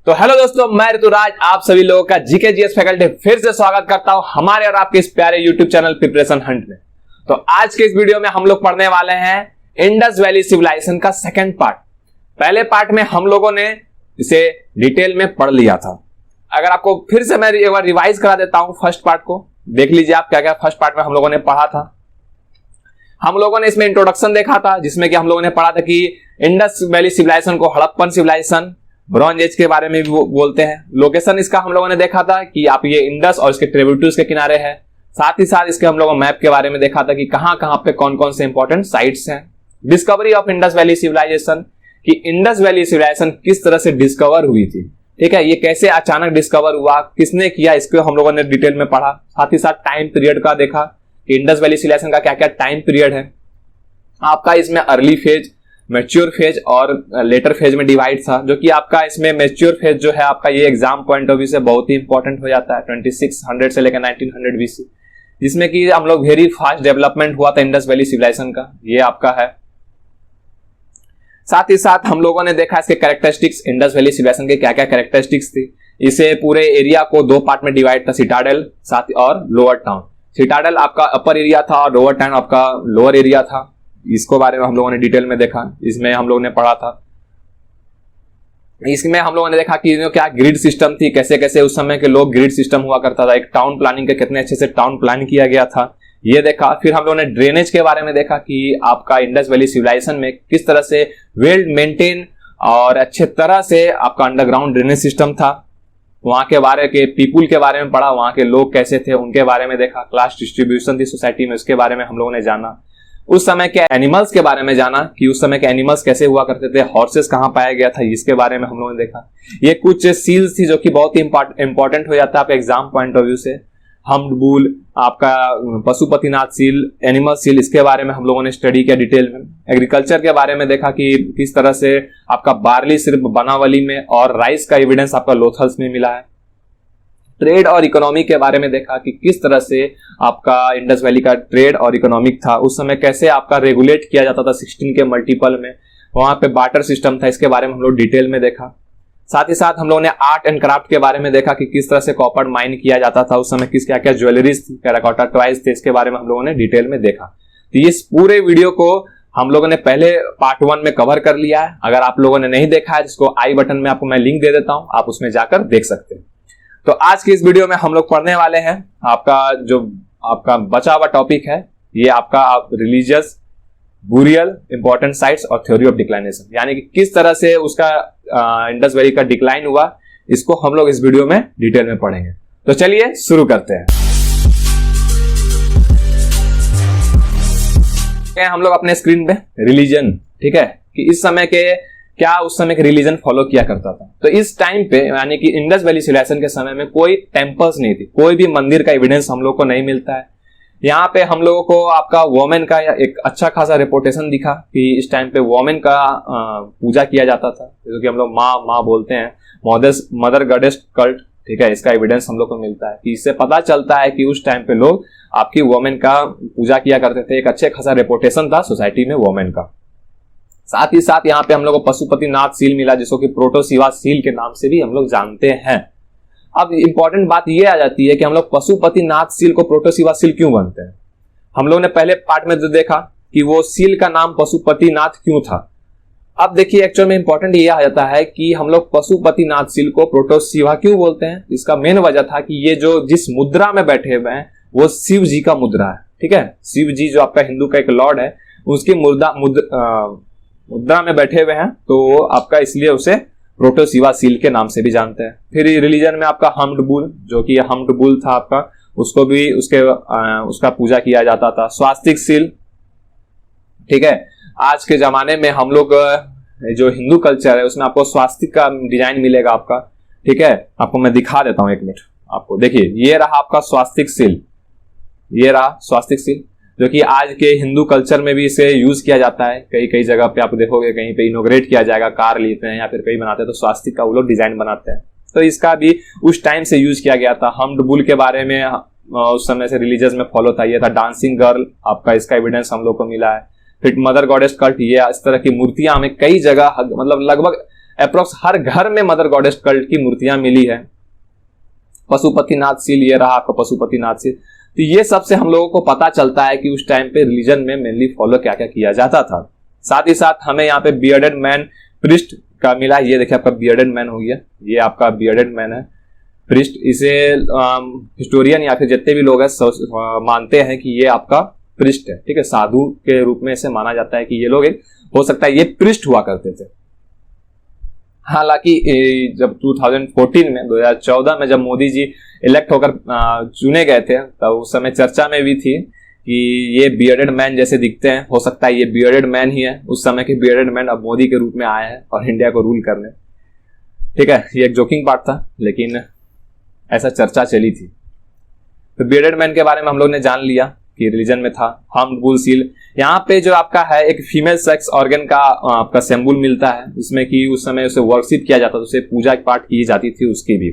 तो हेलो दोस्तों, मैं ऋतुराज आप सभी लोगों का जीके जीएस फैकल्टी फिर से स्वागत करता हूं हमारे और आपके इस प्यारे यूट्यूब चैनल प्रिपरेशन हंट में। तो आज के इस वीडियो में हम लोग पढ़ने वाले हैं इंडस वैली सिविलाइजेशन का सेकंड पार्ट। पहले पार्ट में हम लोगों ने इसे डिटेल में पढ़ लिया था। अगर आपको फिर से मैं एक बार रिवाइज करा देता हूं फर्स्ट पार्ट को, देख लीजिए आप क्या क्या फर्स्ट पार्ट में हम लोगों ने पढ़ा था। हम लोगों ने इसमें इंट्रोडक्शन देखा था, जिसमें कि हम लोगों ने पढ़ा था कि इंडस वैली सिविलाइजेशन को हड़प्पन सिविलाइजेशन, ब्रॉन्ज एज के बारे में भी बोलते हैं। लोकेशन इसका हम लोगों ने देखा था कि आप ये इंडस और इसके ट्रिब्यूटरीज के किनारे है। साथ ही साथ इसके हम लोगों ने मैप के बारे में देखा था कि कहां कहां पे कौन कौन से इंपॉर्टेंट साइट्स हैं। Discovery of Indus valley civilisation, कि इंडस वैली सिविलाइजेशन किस तरह से डिस्कवर हुई थी, ठीक है, ये कैसे अचानक डिस्कवर हुआ, किसने किया, इसको हम लोगों ने डिटेल में पढ़ा। साथ ही साथ टाइम पीरियड का देखा कि इंडस वैली सिविलाइजेशन का क्या क्या टाइम पीरियड है आपका। इसमें अर्ली फेज, मैच्योर फेज और लेटर फेज में डिवाइड था, जो कि आपका इसमें मैच्योर फेज जो है आपका ये एग्जाम पॉइंट ऑफ व्यू से बहुत ही इंपॉर्टेंट हो जाता है 2600 से लेकर 1900 बीसी, जिसमें कि हम लोग वेरी फास्ट डेवलपमेंट हुआ था इंडस वैली सिविलाइजेशन का, ये आपका है। साथ ही साथ हम लोगों ने देखा इसके कैरेक्टरिस्टिक्स, इंडस वैली सिविलाइजेशन के क्या क्या कैरेक्टरिस्टिक्स थी। इसे पूरे एरिया को दो पार्ट में डिवाइड था, सिटाडेल साथ और लोअर टाउन। सिटाडेल आपका अपर एरिया था और लोअर टाउन आपका लोअर एरिया था। इसको बारे में हम लोगों ने डिटेल में देखा, इसमें हम लोगों ने पढ़ा था। इसमें हम लोगों ने देखा कि क्या ग्रिड सिस्टम थी, कैसे कैसे उस समय के लोग ग्रिड सिस्टम हुआ करता था, एक टाउन प्लानिंग का कितने अच्छे से टाउन प्लान किया गया था, ये देखा। फिर हम लोगों ने ड्रेनेज के बारे में देखा कि आपका इंडस वैली सिविलाइजेशन में किस तरह से वेल मेंटेन और अच्छे तरह से आपका अंडरग्राउंड ड्रेनेज सिस्टम था। वहां के बारे के पीपुल के बारे में पढ़ा, वहां के लोग कैसे थे उनके बारे में देखा। क्लास डिस्ट्रीब्यूशन थी सोसाइटी में, उसके बारे में हम लोगों ने जाना। उस समय के एनिमल्स के बारे में जाना कि उस समय के एनिमल्स कैसे हुआ करते थे, हॉर्सेस कहां पाया गया था, इसके बारे में हम लोगों ने देखा। ये कुछ सील्स थी जो कि बहुत ही इंपॉर्टेंट हो जाता है आपके एग्जाम पॉइंट ऑफ व्यू से। हम्ड बुल, आपका पशुपतिनाथ सील, एनिमल सील, इसके बारे में हम लोगों ने स्टडी किया डिटेल में। एग्रीकल्चर के बारे में देखा कि किस तरह से आपका बार्ली सिर्फ बनावली में और राइस का एविडेंस आपका लोथल्स में मिला है। ट्रेड और इकोनॉमी के बारे में देखा कि किस तरह से आपका इंडस वैली का ट्रेड और इकोनॉमिक था, उस समय कैसे आपका रेगुलेट किया जाता था 16 के मल्टीपल में, वहां पे बार्टर सिस्टम था, इसके बारे में हम लोग डिटेल में देखा। साथ ही साथ हम लोगों ने आर्ट एंड क्राफ्ट के बारे में देखा कि किस तरह से कॉपर माइन किया जाता था उस समय, किस क्या क्या ज्वेलरीज थी, टेराकोटा टॉयज थे, इसके बारे में हम लोगों ने डिटेल में देखा। तो इस पूरे वीडियो को हम लोगों ने पहले पार्ट 1 में कवर कर लिया है। अगर आप लोगों ने नहीं देखा है, जिसको आई बटन में आपको मैं लिंक दे देता हूं, आप उसमें जाकर देख सकते हैं। तो आज की इस वीडियो में हम लोग पढ़ने वाले हैं आपका जो आपका बचा हुआ टॉपिक है, ये आपका रिलीजियस बुरियल इंपॉर्टेंट साइट्स और थ्योरी ऑफ डिक्लाइनेशन, यानी कि किस तरह से उसका इंडस वैली का डिक्लाइन हुआ, इसको हम लोग इस वीडियो में डिटेल में पढ़ेंगे। तो चलिए शुरू करते हैं। हम लोग अपने स्क्रीन पे रिलीजन, ठीक है, कि इस समय के क्या उस समय के रिलीजन फॉलो किया करता था। तो इस टाइम पे यानी कि इंडस वैली सिविलाइजेशन के समय में कोई टेम्पल्स नहीं थी, कोई भी मंदिर का एविडेंस हम लोग को नहीं मिलता है। यहाँ पे हम लोगों को आपका वोमेन का एक अच्छा खासा रेपुटेशन दिखा कि इस टाइम पे वोमेन का पूजा किया जाता था, जो कि हम लोग माँ बोलते हैं, मदर गॉडेस कल्ट, ठीक है, इसका एविडेंस हम लोग को मिलता है। कि इससे पता चलता है कि उस टाइम पे लोग आपकी वोमेन का पूजा किया करते थे, एक अच्छे खासा रेपुटेशन था सोसाइटी में वोमेन का। साथ ही साथ यहाँ पे हम लोग को पशुपतिनाथ सील मिला, जिसको कि प्रोटोसिवा सील के नाम से भी हम लोग जानते हैं। अब इंपॉर्टेंट बात ये आ जाती है कि हम लोग पशुपतिनाथ सील को प्रोटोसिवा सील क्यों बनते हैं। हम लोग ने पहले पार्ट में जो देखा कि वो सील का नाम पशुपतिनाथ क्यों था। अब देखिए एक्चुअल में इंपॉर्टेंट ये आ जाता है कि हम लोग पशुपतिनाथ सील को प्रोटोसिवा क्यों बोलते हैं। इसका मेन वजह था कि ये जो जिस मुद्रा में बैठे हुए हैं वो शिव जी का मुद्रा है, ठीक है। शिव जी जो आपका हिंदू का एक लॉर्ड है, उसकी मुद्रा में बैठे हुए हैं, तो आपका इसलिए उसे प्रोटोसिवा सील के नाम से भी जानते हैं। फिर रिलीजन में आपका हम्ड बुल, जो कि हम्ड बुल था आपका, उसको भी उसका पूजा किया जाता था। स्वास्तिक सील, ठीक है, आज के जमाने में हम लोग जो हिंदू कल्चर है उसमें आपको स्वास्तिक का डिजाइन मिलेगा आपका, ठीक है। आपको मैं दिखा देता हूं, एक मिनट आपको, देखिए ये रहा आपका स्वास्तिक सील, ये रहा स्वास्तिक सील, जो कि आज के हिंदू कल्चर में भी इसे यूज किया जाता है। कई कई जगह पे आप देखोगे, कहीं पे इनोग्रेट किया जाएगा, कार लेते हैं या फिर कहीं बनाते हैं तो स्वास्तिक का वो लोग डिजाइन बनाते हैं। तो इसका भी उस टाइम से यूज किया गया था। हम्ड बुल के बारे में उस समय से रिलीजियस में फॉलो था, ये था डांसिंग गर्ल, आपका इसका एविडेंस हम लोग को मिला है। फिर मदर गॉडेस कल्ट, ये इस तरह की मूर्तियां हमें कई जगह, मतलब लगभग अप्रोक्स हर घर में मदर गॉडेस कल्ट की मूर्तियां मिली है। पशुपतिनाथ सील, ये रहा आपका पशुपतिनाथ सील। तो ये सबसे हम लोगों को पता चलता है कि उस टाइम पे रिलीजन में मेनली फॉलो क्या क्या किया जाता था। साथ ही साथ हमें यहाँ पे बियर्डेड मैन प्रिस्ट का मिला। ये देखिए आपका बियर्डेड मैन हो गया, ये आपका बियर्डेड मैन है प्रिस्ट। इसे हिस्टोरियन या फिर जितने भी लोग हैं मानते हैं कि ये आपका प्रिस्ट है, ठीक है, साधु के रूप में इसे माना जाता है कि ये लोग एक हो सकता है ये प्रिस्ट हुआ करते थे। हालांकि जब 2014 में जब मोदी जी इलेक्ट होकर चुने गए थे तब उस समय चर्चा में भी थी कि ये बियर्डेड मैन जैसे दिखते हैं, हो सकता है ये बियर्डेड मैन ही है। उस समय के बियर्डेड मैन अब मोदी के रूप में आए हैं और इंडिया को रूल करने, ठीक है। ये एक जोकिंग पार्ट था लेकिन ऐसा चर्चा चली थी। तो बियर्डेड मैन के बारे में हम लोग ने जान लिया कि रिलीजन में था। हम बुल सील, यहाँ पे जो आपका है एक फीमेल सेक्स ऑर्गन का आपका सिंबल मिलता है, इसमें कि उस समय उसे वर्शिप किया जाता था, उसे पूजा पाठ की जाती थी उसकी भी।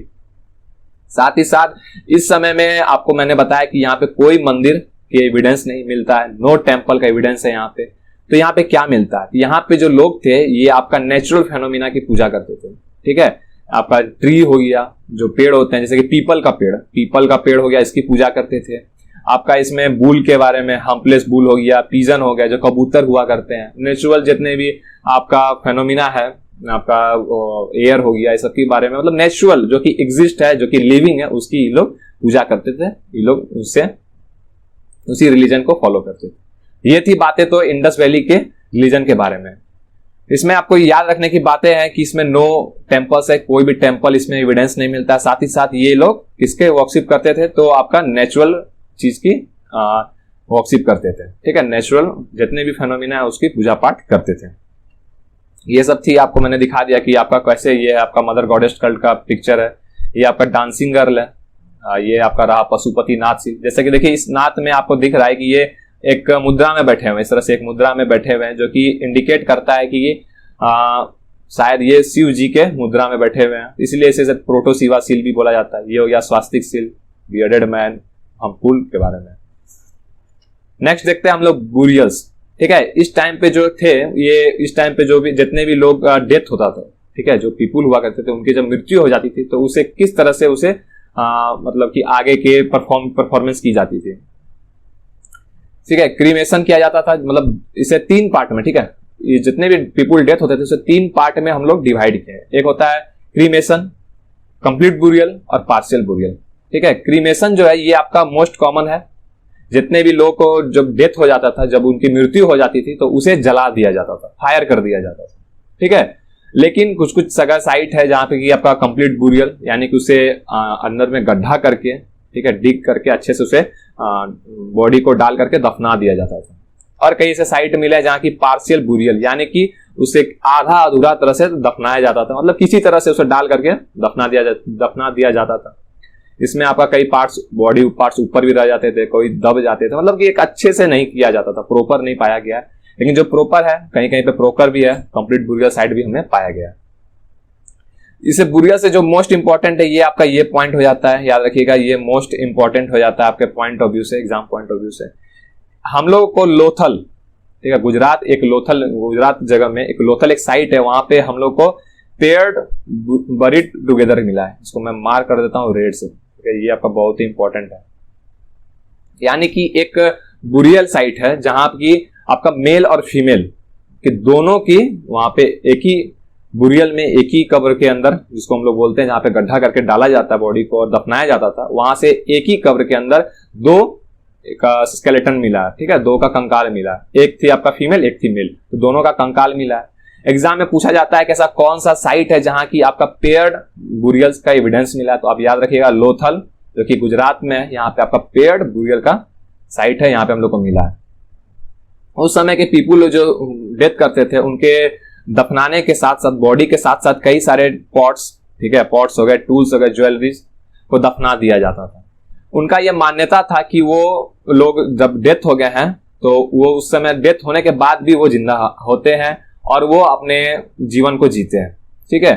साथ ही साथ इस समय में आपको मैंने बताया कि यहाँ पे कोई मंदिर के एविडेंस नहीं मिलता है, नो टेम्पल का एविडेंस है यहाँ पे। तो यहाँ पे क्या मिलता है, यहाँ पे जो लोग थे ये आपका नेचुरल फेनोमिना की पूजा करते थे, ठीक है। आपका ट्री हो गया, जो पेड़ होते हैं जैसे कि पीपल का पेड़ हो गया, इसकी पूजा करते थे। आपका इसमें बुल के बारे में, हम्पलेस बुल हो गया, पिजन हो गया, जो कबूतर हुआ करते हैं, नेचुरल जितने भी आपका फेनोमिना है, आपका एयर हो गया, इस सब के बारे में, मतलब नेचुरल जो कि एग्जिस्ट है, जो कि लिविंग है, उसकी ये लोग पूजा करते थे। ये लोग उससे उसी रिलीजन को फॉलो करते थे। ये थी बातें तो इंडस वैली के रिलीजन के बारे में। इसमें आपको याद रखने की बातें हैं कि इसमें नो टेम्पल्स है, कोई भी टेम्पल इसमें एविडेंस नहीं मिलता। साथ ही साथ ये लोग किसके वर्शिप करते थे, तो आपका नेचुरल चीज की वर्शिप करते थे, ठीक है। नेचुरल जितने भी फेनोमिना है उसकी पूजा पाठ करते थे। ये सब थी, आपको मैंने दिखा दिया कि आपका कैसे ये आपका मदर गॉडेस कल्ट का पिक्चर है। ये आपका डांसिंग गर्ल है, ये आपका रहा पशुपति नाथ सिंह। जैसे कि देखिए इस नाथ में आपको दिख रहा है कि ये एक मुद्रा में बैठे हुए हैं, इस तरह से एक मुद्रा में बैठे हुए हैं, जो कि इंडिकेट करता है कि शायद ये शिव जी के मुद्रा में बैठे हुए हैं, इसलिए इसे प्रोटो शिवा सील भी बोला जाता है। ये हो गया स्वास्तिक सील, बियर्डेड मैन, हम फूल के बारे में। नेक्स्ट देखते हैं हम लोग बुरियल्स, ठीक है। इस टाइम पे जो थे ये, इस टाइम पे जो भी जितने भी लोग डेथ होता था, ठीक है, जो पीपुल हुआ करते थे, उनकी जब मृत्यु हो जाती थी तो उसे किस तरह से उसे मतलब कि आगे के परफॉर्मेंस की जाती थी, ठीक है। क्रीमेशन किया जाता था, मतलब इसे 3 पार्ट में, ठीक है, ये जितने भी पीपुल डेथ होते थे उसे 3 पार्ट में हम लोग डिवाइड किए। एक होता है क्रीमेशन, कंप्लीट बुरियल और पार्शियल बुरियल, ठीक है। क्रीमेशन जो है ये आपका मोस्ट कॉमन है। जितने भी लोग को जब डेथ हो जाता था, जब उनकी मृत्यु हो जाती थी तो उसे जला दिया जाता था, फायर कर दिया जाता था, ठीक है। लेकिन कुछ कुछ जगह साइट है जहां पे कि आपका कंप्लीट बुरियल, यानी कि उसे अंदर में गड्ढा करके, ठीक है, डिग करके अच्छे से उसे बॉडी को डाल करके दफना दिया जाता था। और कई ऐसे साइट मिले जहां की पार्शियल बुरियल, यानी कि उसे आधा अधूरा तरह से दफनाया जाता था, मतलब किसी तरह से उसे डाल करके दफना दिया जाता था। इसमें आपका कई पार्ट्स, बॉडी पार्ट्स ऊपर भी रह जाते थे, कोई दब जाते थे, मतलब कि एक अच्छे से नहीं किया जाता था, प्रॉपर नहीं पाया गया है। लेकिन जो प्रॉपर है, कहीं कहीं पे प्रॉपर भी है, कंप्लीट बुरियल साइड भी हमें पाया गया है। इसे बुरियल से जो मोस्ट इंपॉर्टेंट है ये आपका ये पॉइंट हो जाता है, याद रखिएगा, ये मोस्ट इंपॉर्टेंट हो जाता है आपके पॉइंट ऑफ व्यू से, एग्जाम पॉइंट ऑफ व्यू से। हम लोग को लोथल, ठीक है, गुजरात जगह में एक लोथल एक साइट है, वहां पे हम लोग को पेयर्ड बरीड टुगेदर मिला है। इसको मैं मार्क कर देता हूँ रेड से, ठीक है, ये आपका बहुत ही इंपॉर्टेंट है। यानी कि एक बुरियल साइट है जहां की आपका मेल और फीमेल कि दोनों की वहां पे एक ही बुरियल में, एक ही कब्र के अंदर, जिसको हम लोग बोलते हैं जहां पे गड्ढा करके डाला जाता है बॉडी को और दफनाया जाता था, वहां से एक ही कब्र के अंदर 2 का स्केलेटन मिला है, ठीक है, 2 का कंकाल मिला है। एक थी आपका फीमेल, एक थी मेल, तो दोनों का कंकाल मिला है। एग्जाम में पूछा जाता है कि ऐसा कौन सा साइट है जहां की आपका पेयर्ड बुरियल्स का एविडेंस मिला है, तो आप याद रखिएगा लोथल, जो कि गुजरात में है। यहाँ पे आपका पेयर्ड बुरियल का साइट है, यहाँ पे हम लोग को मिला है। उस समय के पीपुल जो डेथ करते थे उनके दफनाने के साथ साथ, बॉडी के साथ साथ कई सारे पॉट्स, ठीक है, पॉट्स हो गए, टूल्स हो गए, ज्वेलरीज को दफना दिया जाता था। उनका यह मान्यता था कि वो लोग जब डेथ हो गए हैं तो वो उस समय डेथ होने के बाद भी वो जिंदा होते हैं और वो अपने जीवन को जीते हैं, ठीक है।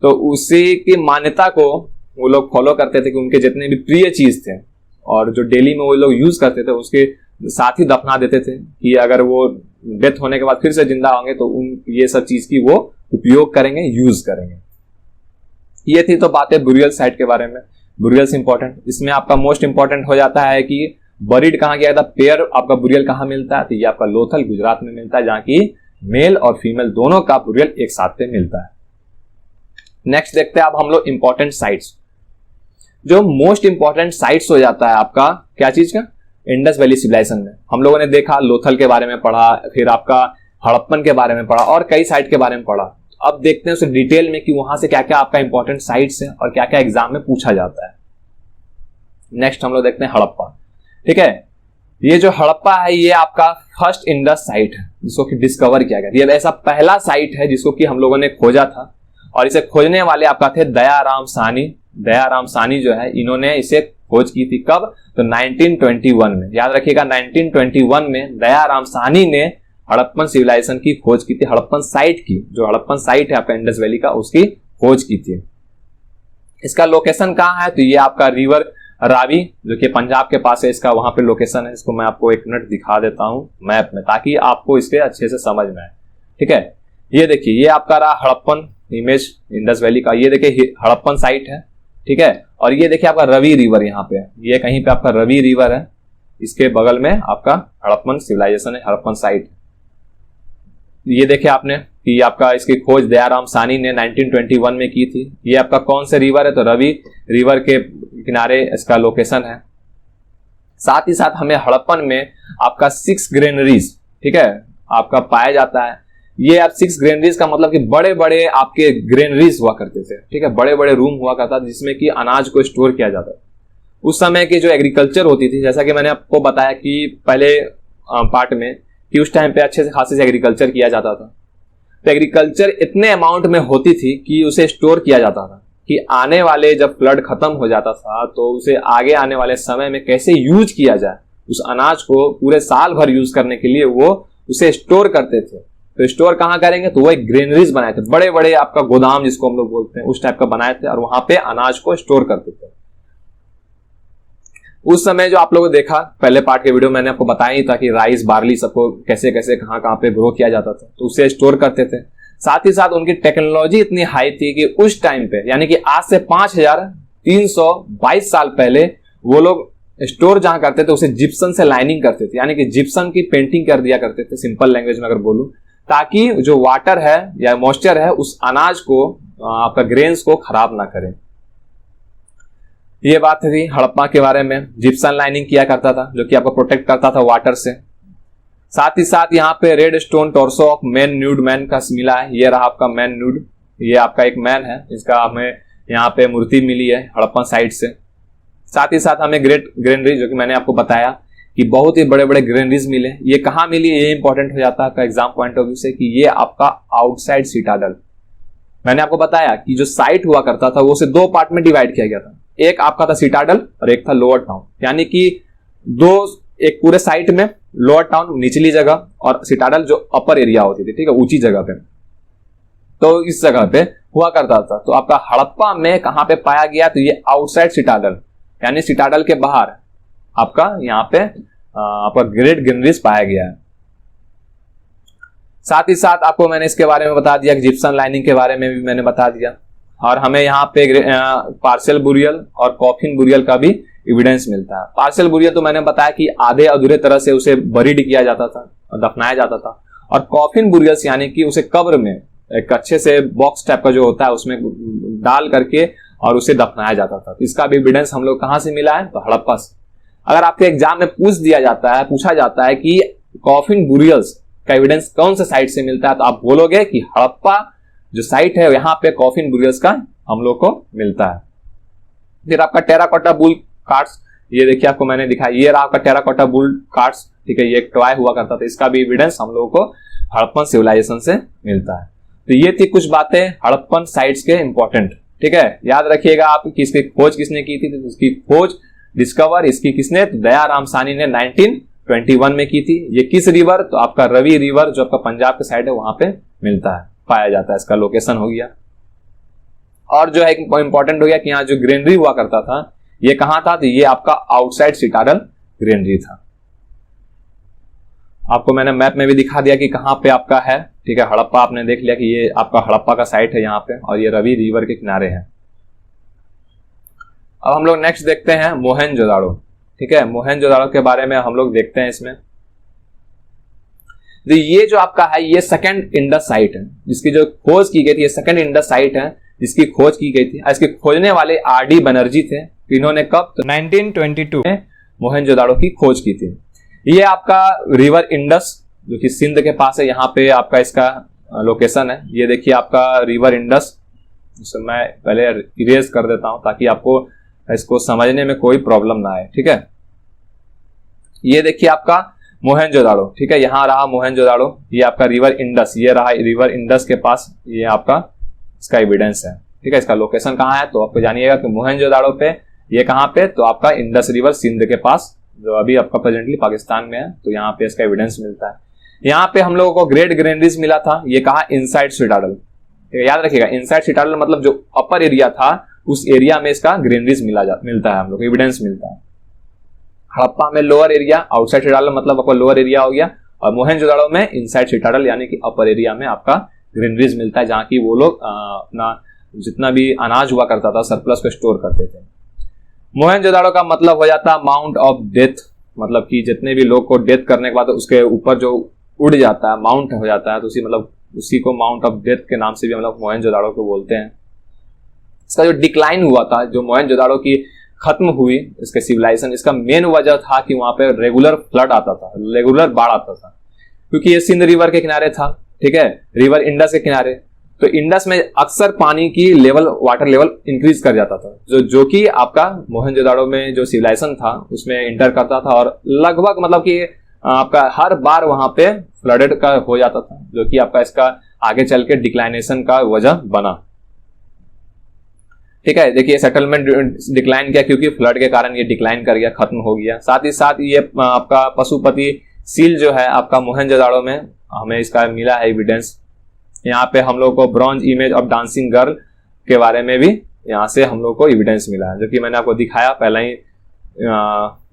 तो उसी की मान्यता को वो लोग फॉलो करते थे कि उनके जितने भी प्रिय चीज थे और जो डेली में वो लोग यूज करते थे उसके साथ ही दफना देते थे, कि अगर वो डेथ होने के बाद फिर से जिंदा होंगे तो उन ये सब चीज की वो उपयोग करेंगे, यूज करेंगे। ये थी तो बातें बुरियल साइट के बारे में। बुरियल्स इंपॉर्टेंट, इसमें आपका मोस्ट इंपॉर्टेंट हो जाता है कि बरीड कहाँ किया था, पेयर आपका बुरियल कहाँ मिलता है, तो ये आपका लोथल गुजरात में मिलता है, जहाँ की मेल और फीमेल दोनों का बुरियल एक साथ पे मिलता है। नेक्स्ट देखते हैं अब हम लोग इंपॉर्टेंट साइट्स। जो मोस्ट इंपॉर्टेंट साइट्स हो जाता है आपका क्या चीज का, इंडस वैली सिविलाइजेशन में हम लोगों ने देखा, लोथल के बारे में पढ़ा, फिर आपका हड़प्पन के बारे में पढ़ा और कई साइट के बारे में पढ़ा। अब देखते हैं उसे डिटेल में कि वहां से क्या क्या आपका इंपॉर्टेंट साइट्स है और क्या क्या एग्जाम में पूछा जाता है। नेक्स्ट हम लोग देखते हैं हड़प्पा। ठीक है, ये जो हड़प्पा है ये आपका फर्स्ट इंडस साइट है जिसको कि डिस्कवर किया गया। ये ऐसा पहला साइट है जिसको कि हम लोगों ने खोजा था और इसे खोजने वाले आपका थे दयाराम साहनी। दयाराम साहनी जो है इन्होंने इसे खोज की थी, कब, तो 1921 में। याद रखिएगा 1921 में दयाराम साहनी ने हड़प्पन सिविलाइजेशन की खोज की थी, हड़प्पन साइट की, जो हड़प्पन साइट है आपका इंडस वैली का, उसकी खोज की थी। इसका लोकेशन कहाँ है, तो ये आपका रिवर रावी जो कि पंजाब के पास है, इसका वहां पे लोकेशन है। इसको मैं आपको एक मिनट दिखा देता हूं मैप में ताकि आपको इसके अच्छे से समझ में आए। ठीक है, ये देखिए, ये आपका रहा हड़प्पन इमेज इंडस वैली का। ये देखिए हड़प्पन साइट है, ठीक है, और ये देखिए आपका रवि रिवर यहाँ पे है, ये कहीं पे आपका रवि रिवर है, इसके बगल में आपका हड़प्पन सिविलाइजेशन है, हड़प्पन साइट। ये देखिए आपने कि आपका इसकी खोज दयाराम साहनी ने 1921 में की थी। ये आपका कौन से रिवर है, तो रवि रिवर के किनारे इसका लोकेशन है। साथ ही साथ हमें हड़प्पन में आपका 6 ग्रेनरीज, ठीक है, आपका पाया जाता है। ये आप 6 ग्रेनरीज का मतलब कि बड़े बड़े आपके ग्रेनरीज हुआ करते थे, ठीक है, बड़े बड़े रूम हुआ करता जिसमें कि अनाज को स्टोर किया जाता था। उस समय की जो एग्रीकल्चर होती थी, जैसा कि मैंने आपको बताया कि पहले पार्ट में कि उस टाइम पे अच्छे से खासे से एग्रीकल्चर किया जाता था। तो एग्रीकल्चर इतने अमाउंट में होती थी कि उसे स्टोर किया जाता था कि आने वाले जब फ्लड खत्म हो जाता था तो उसे आगे आने वाले समय में कैसे यूज किया जाए, उस अनाज को पूरे साल भर यूज करने के लिए वो उसे स्टोर करते थे। तो स्टोर कहाँ करेंगे, तो वो एक ग्रेनरीज बनाए थे, बड़े बड़े आपका गोदाम जिसको हम लोग बोलते हैं, उस टाइप का बनाए थे और वहां पे अनाज को स्टोर करते थे। उस समय जो आप लोगों ने देखा पहले पार्ट के वीडियो मैंने आपको बताया ही था कि राइस बार्ली सबको कैसे कैसे कहाँ कहाँ पे ग्रो किया जाता था, तो उसे स्टोर करते थे। साथ ही साथ उनकी टेक्नोलॉजी इतनी हाई थी कि उस टाइम पे, यानी कि आज से 5322 साल पहले, वो लोग स्टोर जहां करते थे उसे जिप्सन से लाइनिंग करते थे, यानी कि जिप्सन की पेंटिंग कर दिया करते थे, सिंपल लैंग्वेज में अगर बोलूं, ताकि जो वाटर है या मॉइस्चर है उस अनाज को, आपका ग्रेन्स को खराब ना करे। ये बात थी हड़प्पा के बारे में। जिप्सन लाइनिंग किया करता था जो कि आपको प्रोटेक्ट करता था वाटर से। साथ ही साथ यहाँ पे red stone torso of man nude man का मिला है। ये रहा आपका मैन न्यूड, ये आपका एक मैन है, इसका हमें यहाँ पे मूर्ति मिली है हड़प्पा साइट से। साथ ही साथ हमें ग्रेट ग्रेनरी, जो कि मैंने आपको बताया कि बहुत ही बड़े बड़े ग्रेनरीज मिले। ये कहाँ मिली, ये इंपॉर्टेंट हो जाता है एग्जाम पॉइंट ऑफ व्यू से कि ये आपका आउटसाइड सिटाडल। मैंने आपको बताया कि जो साइट हुआ करता था वो उसे 2 पार्ट में डिवाइड किया गया था, एक आपका था सिटाडल और एक था लोअर टाउन, यानी कि एक पूरे साइट में लोअर टाउन निचली जगह और सिटाडल जो अपर एरिया होती थी, ठीक है, ऊंची जगह पे, तो इस जगह पे हुआ करता था। तो आपका हड़प्पा में कहां पे पाया गया, तो ये आउटसाइड सिटाडल, यानी सिटाडल के बाहर आपका यहाँ पे आपका ग्रेट ग्रेनरीज पाया गया है। साथ ही साथ आपको मैंने इसके बारे में बता दिया कि जिप्सन लाइनिंग के बारे में भी मैंने बता दिया, और हमें यहाँ पे पार्शियल बुरियल और कॉफिन बुरियल का भी एविडेंस मिलता है। पार्शियल बुरियल तो मैंने बताया कि आधे अधूरे तरह से उसे बरीड किया जाता था, दफनाया जाता था, और कॉफिन बुरियल्स यानी कि उसे कब्र में एक अच्छे से बॉक्स टाइप का जो होता है उसमें डाल करके और उसे दफनाया जाता था। इसका भी एविडेंस हम लोग कहाँ से मिला है, तो हड़प्पा से। अगर आपके एग्जाम में पूछा जाता है कि कॉफिन बुरियल्स का एविडेंस कौन से साइट से मिलता है, तो आप बोलोगे कि हड़प्पा जो साइट है यहाँ पे कॉफिन बुरियल्स का हम लोग को मिलता है। फिर आपका टेराकोटा बुल कार्ड्स, ये देखिए आपको मैंने दिखाया, ये रहा आपका टेराकोटा बुल कार्ड्स, ठीक है, ये एक टॉय हुआ करता था, इसका भी एविडेंस हम लोगों को हड़प्पन सिविलाइजेशन से मिलता है। तो ये थी कुछ बातें हड़प्पन साइट्स के इंपॉर्टेंट, ठीक है। याद रखिएगा आप कि इसकी खोज किसने की थी, तो इसकी खोज डिस्कवर इसकी किसने, तो दयाराम साहनी ने 1921 में की थी। ये किस रिवर, तो आपका रवि रिवर जो आपका पंजाब के साइड है वहां पे मिलता है, पाया जाता है, इसका लोकेशन हो गया। और जो है इंपॉर्टेंट हो गया कि यहाँ जो ग्रेनरी हुआ करता था ये कहां था, तो ये आपका आउटसाइड सिटाडल ग्रेनरी था। आपको मैंने मैप में भी दिखा दिया कि कहाँ पे आपका है, ठीक है। हड़प्पा आपने देख लिया कि ये आपका हड़प्पा का साइट है यहाँ पे, और ये रवि रिवर के किनारे है। अब हम लोग नेक्स्ट देखते हैं मोहनजोदाड़ो, ठीक है। मोहनजोदाड़ो के बारे में हम लोग देखते हैं इसमें। तो ये जो आपका है ये सेकंड इंडस साइट है जिसकी जो खोज की गई थी, ये सेकंड इंडस साइट है जिसकी खोज की गई थी। इसके खोजने वाले आर.डी. बनर्जी थे। इन्होंने कब? तो 1922 में मोहनजोदाड़ो की खोज की थी। ये आपका रिवर इंडस जो कि सिंध के पास है, यहाँ पे आपका इसका लोकेशन है। ये देखिए आपका रिवर इंडस, इसे मैं पहले इरेज कर देता हूं ताकि आपको इसको समझने में कोई प्रॉब्लम ना आए, ठीक है। ये देखिए आपका मोहनजोदाड़ो, ठीक है। यहाँ रहा मोहनजोदाड़ो, ये आपका रिवर इंडस, ये रहा रिवर इंडस के पास, ये आपका इसका एविडेंस है, ठीक है। इसका लोकेशन कहाँ है तो आपको जानिएगा कि मोहनजोदाड़ो पे, ये कहाँ पे? तो आपका इंडस रिवर सिंध के पास, जो अभी आपका प्रेजेंटली पाकिस्तान में है। तो यहाँ पे इसका एविडेंस मिलता है। यहाँ पे हम लोगों को ग्रेट ग्रेनरीज मिला था, ये कहा इनसाइड सिटाडल, याद रखिएगा। इनसाइड सिटाडल मतलब जो अपर एरिया था उस एरिया में इसका ग्रेनरीज मिलता है, हम लोग एविडेंस मिलता है। हड़प्पा में लोअर एरिया, आउटसाइड सिटाडल मतलब आपका लोअर एरिया हो गया, और मोहनजोदाड़ो में इनसाइड सिटाडल यानी कि अपर एरिया में आपका ग्रेनरीज मिलता है, जहां की वो लोग अपना जितना भी अनाज हुआ करता था सरप्लस को स्टोर करते थे। मोहनजोदाड़ो का मतलब हो जाता है माउंट ऑफ डेथ, मतलब कि जितने भी लोग को डेथ करने के बाद उसके ऊपर जो उड़ जाता है, माउंट हो जाता है, तो उसी को माउंट ऑफ डेथ के नाम से भी हम लोग मोहनजोदाड़ो को बोलते हैं। इसका जो डिक्लाइन हुआ था, जो मोहनजोदाड़ो की खत्म हुई इसके सिविलाइजेशन, इसका मेन वजह था कि वहां पे रेगुलर फ्लड आता था, रेगुलर बाढ़ आता था, क्योंकि ये सिंध रिवर के किनारे था, ठीक है, रिवर इंडस के किनारे। तो इंडस में अक्सर पानी की लेवल, वाटर लेवल इंक्रीज कर जाता था, जो कि आपका मोहनजोदाड़ो में जो सिविलाइजेशन था उसमें इंटर करता था, और लगभग मतलब कि आपका हर बार वहां पे फ्लडेड का हो जाता था, जो कि आपका इसका आगे चल के डिक्लाइनेशन का वजह बना, ठीक है। देखिए सेटलमेंट डिक्लाइन किया क्योंकि फ्लड के कारण ये डिक्लाइन कर गया, खत्म हो गया। साथ ही साथ ये आपका पशुपति सील जो है आपका मोहनजोदाड़ो में हमें इसका मिला है एविडेंस। यहाँ पे हम लोग को bronze image of dancing girl के बारे में भी यहाँ से हम लोग को एविडेंस मिला है, जो कि मैंने आपको दिखाया पहले ही।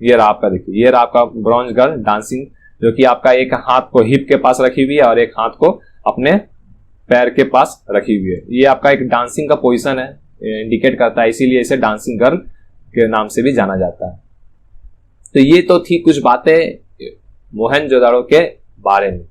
ये रहा आपका, देखिए ये रहा आपका ब्रॉन्ज गर्ल डांसिंग, जो कि आपका एक हाथ को हिप के पास रखी हुई है और एक हाथ को अपने पैर के पास रखी हुई है। ये आपका एक डांसिंग का पोजिशन है, इंडिकेट करता है, इसीलिए इसे डांसिंग गर्ल के नाम से भी जाना जाता है। तो ये तो थी कुछ बातें मोहनजोदाड़ो के बारे में,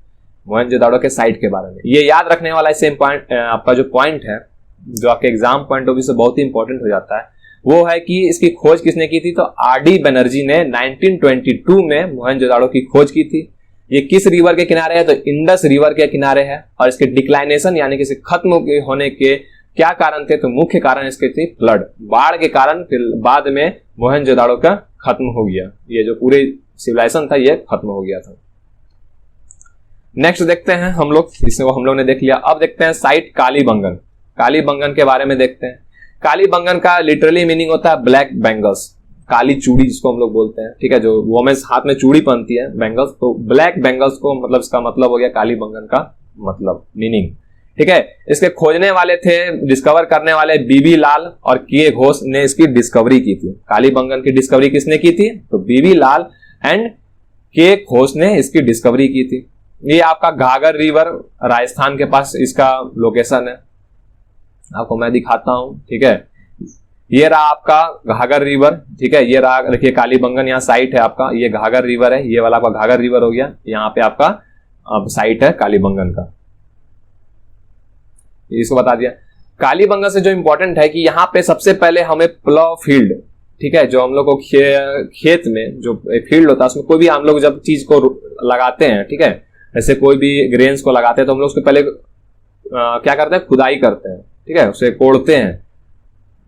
मोहनजोदाड़ो के साइट के बारे में। ये याद रखने वाला इसे आपका जो पॉइंट है, जो आपके एग्जाम पॉइंट ऑफ व्यू से बहुत ही इंपॉर्टेंट हो जाता है, वो है कि इसकी खोज किसने की थी? तो आर.डी. बनर्जी ने 1922 में मोहनजोदाड़ो की खोज की थी। ये किस रिवर के किनारे है? तो इंडस रिवर के किनारे है। और इसके डिक्लाइनेशन यानी कि खत्म होने के क्या कारण थे? तो मुख्य कारण इसके थे फ्लड, बाढ़ के कारण। फिर बाद में मोहनजोदाड़ो का खत्म हो गया, ये जो पूरे सिविलाइजेशन था ये खत्म हो गया था। नेक्स्ट देखते हैं हम लोग, इसको हम लोग ने देख लिया। अब देखते हैं साइट कालीबंगन। कालीबंगन के बारे में देखते हैं। कालीबंगन का लिटरली मीनिंग होता है ब्लैक बैंगल्स, काली चूड़ी जिसको हम लोग बोलते हैं, ठीक है, जो वोमेन्स हाथ में चूड़ी पहनती है, बैंगल्स। तो ब्लैक बैंगल्स को मतलब इसका मतलब हो गया कालीबंगन का मतलब मीनिंग, ठीक है। इसके खोजने वाले थे, डिस्कवर करने वाले बीबी लाल और के घोष ने इसकी डिस्कवरी की थी। कालीबंगन की डिस्कवरी किसने की थी? तो बीबी लाल एंड के घोष ने इसकी डिस्कवरी की थी। ये आपका घाघर रिवर राजस्थान के पास इसका लोकेशन है, आपको मैं दिखाता हूं, ठीक है। ये रहा आपका घाघर रिवर, ठीक है। ये रहा, देखिए कालीबंगन यहाँ साइट है आपका, ये घाघर रिवर है, ये वाला आपका घाघर रिवर हो गया। यहाँ पे आपका साइट है कालीबंगन का, इसको बता दिया। कालीबंगन से जो इंपॉर्टेंट है कि यहाँ पे सबसे पहले हमें प्लो फील्ड, ठीक है, जो हम लोग को खेत में जो फील्ड होता है उसमें कोई भी हम लोग जब चीज को लगाते हैं, ठीक है, जैसे कोई भी ग्रेन्स को लगाते हैं तो हम लोग उसके पहले क्या करते हैं? खुदाई करते हैं, ठीक है, उसे कोड़ते हैं,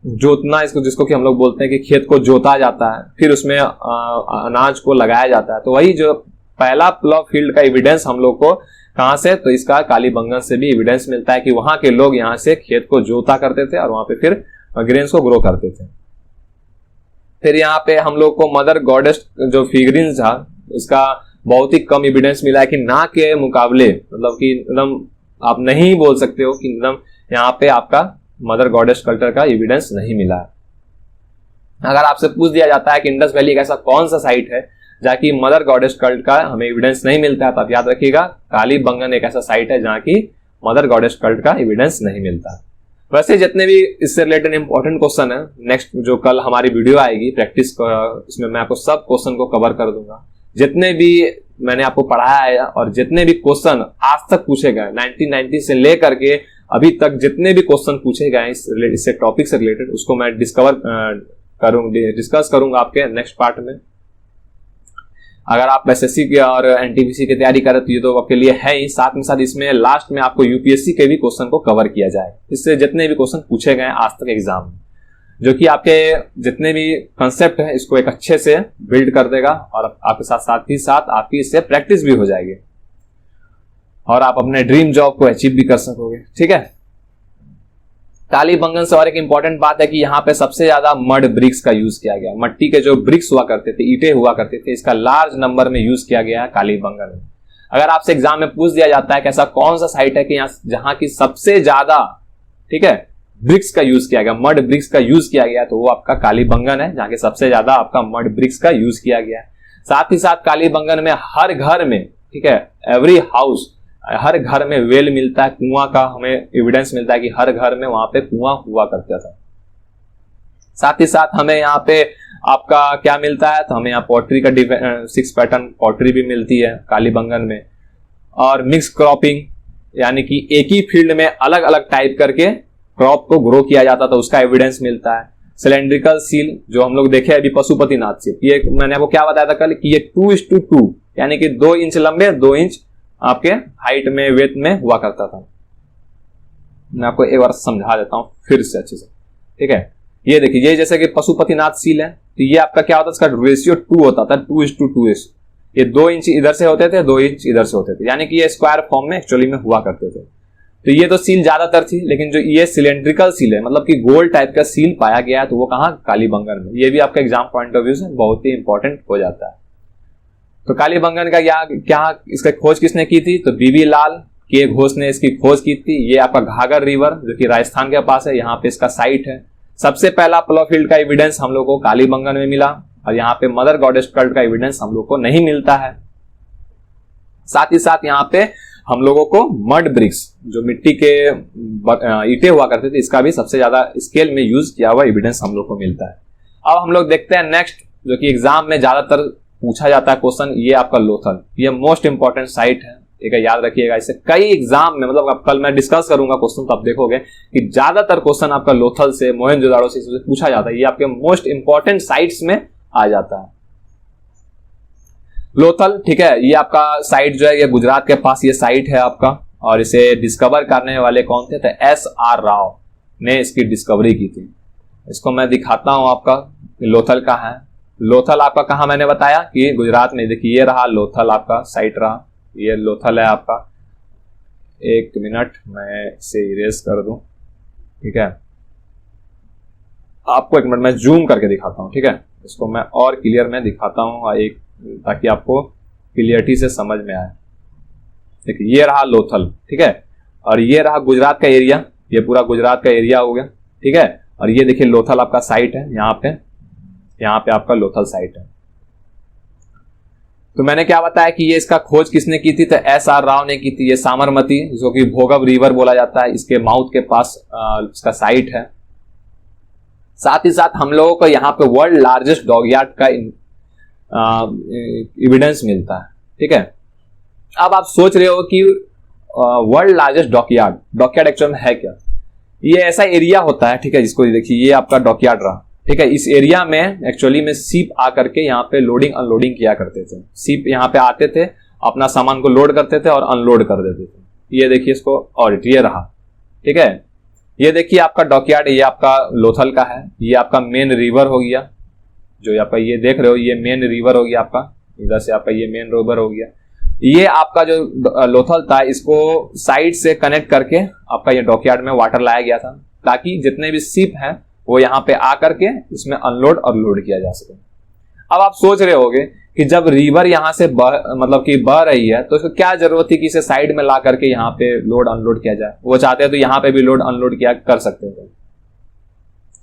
जोतना इसको, जिसको कि हम लोग बोलते हैं कि खेत को जोता जाता है, फिर उसमें अनाज को लगाया जाता है। तो वही जो पहला प्लो फील्ड का एविडेंस हम लोग को कहां से? तो इसका कालीबंगन से भी एविडेंस मिलता है कि वहां के लोग यहाँ से खेत को जोता करते थे और वहां पे फिर ग्रेन्स को ग्रो करते थे। फिर यहाँ पे हम लोग को मदर गॉडेस जो फिगरिन था, इसका बहुत ही कम एविडेंस मिला है कि ना के मुकाबले, मतलब कि एकदम आप नहीं बोल सकते हो कि एकदम यहाँ पे आपका मदर गॉडेस कल्चर का एविडेंस नहीं मिला है। अगर आपसे पूछ दिया जाता है कि इंडस वैली एक ऐसा कौन सा साइट है जाकि मदर गॉडेस कल्ट का हमें एविडेंस नहीं मिलता है। तो आप याद रखिएगा, कालीबंगन एक ऐसा साइट है जहां की मदर गॉडेस कल्ट का एविडेंस नहीं मिलता। वैसे जितने भी इससे रिलेटेड इंपॉर्टेंट क्वेश्चन है, नेक्स्ट जो कल हमारी वीडियो आएगी प्रैक्टिस इसमें मैं आपको सब क्वेश्चन को कवर कर दूंगा। जितने भी मैंने आपको पढ़ाया है और जितने भी क्वेश्चन आज तक पूछे गए 1990 से लेकर के अभी तक जितने भी क्वेश्चन पूछे गए इससे टॉपिक से रिलेटेड, उसको मैं डिस्कस करूंगा आपके नेक्स्ट पार्ट में। अगर आप एसएससी के और एनटीपीसी की तैयारी कर रहे तो ये तो आपके लिए है ही, साथ में साथ इसमें लास्ट में आपको यूपीएससी के भी क्वेश्चन को कवर किया जाए। इससे जितने भी क्वेश्चन पूछे गए आज तक एग्जाम में, जो कि आपके जितने भी कंसेप्ट है इसको एक अच्छे से बिल्ड कर देगा और आपके साथ ही साथ आपकी इससे प्रैक्टिस भी हो जाएगी और आप अपने ड्रीम जॉब को अचीव भी कर सकोगे। ठीक है, कालीबंगन से और एक इंपॉर्टेंट बात है कि यहाँ पे सबसे ज्यादा मड ब्रिक्स का यूज किया गया। मट्टी के जो ब्रिक्स हुआ करते थे, ईंटें हुआ करते थे, इसका लार्ज नंबर में यूज किया गया है कालीबंगन में। अगर आपसे एग्जाम में पूछ दिया जाता है कि ऐसा कौन सा साइट है कि जहां की सबसे ज्यादा, ठीक है, ब्रिक्स का यूज किया गया, मड ब्रिक्स का यूज किया गया, तो वो आपका कालीबंगन है, जहां के सबसे ज्यादा आपका मड ब्रिक्स का यूज किया गया है। साथ ही साथ कालीबंगन में हर घर में, ठीक है, एवरी हाउस, हर घर में वेल मिलता है, कुआं का हमें एविडेंस मिलता है कि हर घर में वहां पे कुआं हुआ करता था। साथ ही साथ हमें यहाँ पे आपका क्या मिलता है, तो हमें यहाँ पॉटरी का 6 पैटर्न पॉटरी भी मिलती है कालीबंगन में, और मिक्स क्रॉपिंग, यानी कि एक ही फील्ड में अलग अलग टाइप करके क्रॉप को ग्रो किया जाता था, उसका एविडेंस मिलता है। सिलेंड्रिकल सील जो हम लोग देखे अभी पशुपतिनाथ सील, ये मैंने आपको क्या बताया था कल कि ये 2:2 यानी कि 2 इंच लंबे 2 इंच आपके हाइट में वेट में हुआ करता था। मैं आपको एक बार समझा देता हूं फिर से अच्छे से। ठीक है, ये देखिए, ये जैसे कि पशुपतिनाथ सील है, तो ये आपका क्या होता है, इसका रेशियो 2 होता था, 2:2। ये 2 इंच इधर से होते थे, 2 इंच इधर से होते थे, यानी कि ये स्क्वायर फॉर्म में एक्चुअली में हुआ करते थे। तो ये तो सील ज्यादातर थी, लेकिन जो ये सिलेंड्रिकल सील है, मतलब कि गोल टाइप का सील पाया गया है, तो वो कहाँ, कालीबंगन में। ये भी आपका एग्जाम पॉइंट ऑफ व्यू से बहुत ही इंपॉर्टेंट हो जाता है। तो कालीबंगन का क्या इसका खोज किसने की थी, तो बीबी लाल के घोष ने इसकी खोज की थी। ये आपका घाघर रिवर जो कि राजस्थान के पास है, यहाँ पे इसका साइट है। सबसे पहला प्लोफील्ड का एविडेंस हम लोग को कालीबंगन में मिला, और यहाँ पे मदर गॉडेस कल्ट का एविडेंस हम लोग को नहीं मिलता है। साथ ही साथ यहाँ पे हम लोगों को मड ब्रिक्स जो मिट्टी के ईंटें हुआ करते थे, इसका भी सबसे ज्यादा स्केल में यूज किया हुआ एविडेंस हम लोग को मिलता है। अब हम लोग देखते हैं नेक्स्ट, जो कि एग्जाम में ज्यादातर पूछा जाता है क्वेश्चन, ये आपका लोथल। ये मोस्ट इंपॉर्टेंट साइट है, एक याद रखिएगा। इससे कई एग्जाम में, मतलब कल मैं डिस्कस करूंगा क्वेश्चन, तो आप देखोगे कि ज्यादातर क्वेश्चन आपका लोथल से, मोहनजोदाड़ो से पूछा जाता है। ये आपके मोस्ट इंपॉर्टेंट साइट्स में आ जाता है लोथल। ठीक है, ये आपका साइट जो है, ये गुजरात के पास ये साइट है आपका, और इसे डिस्कवर करने वाले कौन थे, तो SR राव ने इसकी डिस्कवरी की थी। इसको मैं दिखाता हूं आपका, लोथल का है। लोथल आपका कहा मैंने बताया कि गुजरात में। देखिए, ये रहा लोथल आपका साइट रहा, ये लोथल है आपका। एक मिनट, मैं इसे इरेज कर दूं। ठीक है, आपको एक मिनट मैं जूम करके दिखाता हूं। ठीक है, इसको मैं और क्लियर में दिखाता हूं, एक ताकि आपको क्लियरिटी से समझ में आए। देखिए, ये रहा लोथल, ठीक है, और ये रहा गुजरात का एरिया, ये पूरा गुजरात का एरिया हो गया। ठीक है, और ये देखिए लोथल आपका साइट है, यहाँ पे आपका लोथल साइट है। तो मैंने क्या बताया कि ये इसका खोज किसने की थी, तो SR राव ने की थी। ये साबरमती, जो कि भोगव रिवर बोला जाता है, इसके माउथ के पास इसका साइट है। साथ ही साथ हम लोगों को यहाँ पे वर्ल्ड लार्जेस्ट डॉगयार्ड का एविडेंस मिलता है। ठीक है, अब आप सोच रहे हो कि वर्ल्ड लार्जेस्ट डॉकयार्ड एक्चुअल में है क्या। ये ऐसा एरिया होता है, ठीक है, जिसको देखिए, ये आपका डॉकयार्ड रहा। ठीक है, इस एरिया में एक्चुअली में सीप आकर के यहाँ पे लोडिंग अनलोडिंग किया करते थे। सीप यहाँ पे आते थे, अपना सामान को लोड करते थे और अनलोड कर देते थे। ये देखिए, इसको ऑडिट, ये रहा। ठीक है, ये देखिए आपका डॉकयार्ड, ये आपका लोथल का है। ये आपका मेन रिवर हो गया, जो आपका ये देख रहे हो, ये मेन रिवर हो गया आपका, इधर से आपका ये मेन रिवर हो गया। ये आपका जो लोथल था, इसको साइड से कनेक्ट करके आपका ये डॉकयार्ड में वाटर लाया गया था, ताकि जितने भी शिप हैं वो यहाँ पे आकर के इसमें अनलोड और लोड किया जा सके। अब आप सोच रहे होगे कि जब रिवर यहाँ से मतलब कि बह रही है, तो इसको क्या जरूरत थी कि इसे साइड में ला करके यहाँ पे लोड अनलोड किया जाए। वो चाहते हैं तो यहाँ पे भी लोड अनलोड किया कर सकते थे।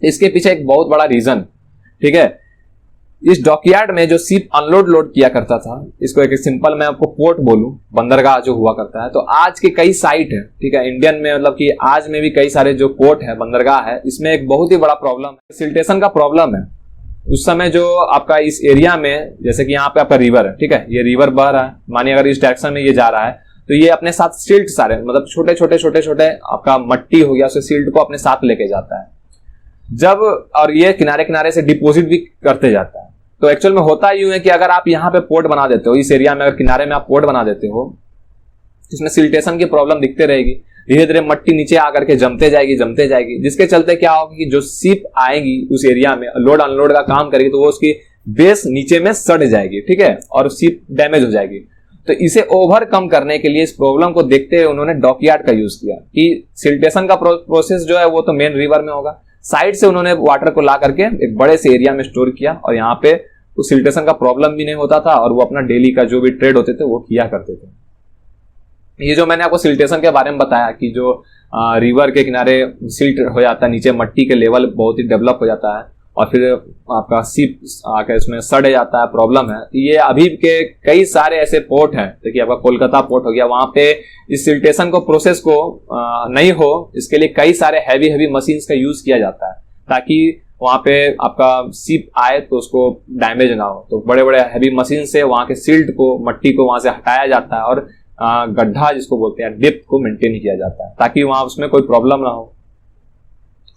इसके पीछे एक बहुत बड़ा रीजन, ठीक है, इस डॉकयार्ड में जो शिप अनलोड लोड किया करता था, इसको एक सिंपल मैं आपको पोर्ट बोलूं, बंदरगाह जो हुआ करता है, तो आज के कई साइट है, ठीक है, इंडियन में मतलब कि आज में भी कई सारे जो पोर्ट है, बंदरगाह है, इसमें एक बहुत ही बड़ा प्रॉब्लम है, सिल्टेशन का प्रॉब्लम है। उस समय जो आपका इस एरिया में, जैसे कि यहाँ पे आपका रिवर है, ठीक है, ये रिवर बह रहा है, मानिए अगर इस डायरेक्शन में ये जा रहा है, तो ये अपने साथ सिल्ट सारे मतलब छोटे छोटे आपका मट्टी हो गया, उसे सिल्ट को अपने साथ लेके जाता है जब, और ये किनारे किनारे से डिपोजिट भी करते जाता है। तो एक्चुअल में होता यूं है कि अगर आप यहाँ पे पोर्ट बना देते हो, इस एरिया में अगर किनारे में आप पोर्ट बना देते हो, इसमें सिल्टेशन की प्रॉब्लम दिखते रहेगी, धीरे धीरे मट्टी नीचे आकर के जमते जाएगी, जिसके चलते क्या होगा कि जो शिप आएगी उस एरिया में लोड अनलोड का काम करेगी, तो वो उसकी बेस नीचे में सड़ जाएगी, ठीक है, और शिप डैमेज हो जाएगी। तो इसे ओवरकम करने के लिए, इस प्रॉब्लम को देखते हुए उन्होंने डॉकयार्ड का यूज किया कि सिल्टेशन का प्रोसेस जो है वो तो मेन रिवर में होगा, साइड से उन्होंने वाटर को ला करके एक बड़े से एरिया में स्टोर किया, और यहाँ पे उस सिल्टेशन का प्रॉब्लम भी नहीं होता था, और वो अपना डेली का जो भी ट्रेड होते थे वो किया करते थे। ये जो मैंने आपको सिल्टेशन के बारे में बताया कि जो रिवर के किनारे सिल्ट हो जाता है, नीचे मट्टी के लेवल बहुत ही डेवलप हो जाता है, और फिर आपका शिप आकर इसमें सड़ जाता है, प्रॉब्लम है। ये अभी के कई सारे ऐसे पोर्ट हैं, देखिए आपका कोलकाता पोर्ट हो गया, वहां पे इस सिल्टेशन को प्रोसेस को नहीं हो, इसके लिए कई सारे हैवी मशीन्स का यूज किया जाता है, ताकि वहां पे आपका शिप आए तो उसको डैमेज ना हो। तो बड़े बड़े हैवी मशीन से वहां के सिल्ट को, मट्टी को वहां से हटाया जाता है, और गड्ढा जिसको बोलते हैं डेप्थ को मेंटेन किया जाता है, ताकि वहां उसमें कोई प्रॉब्लम ना हो।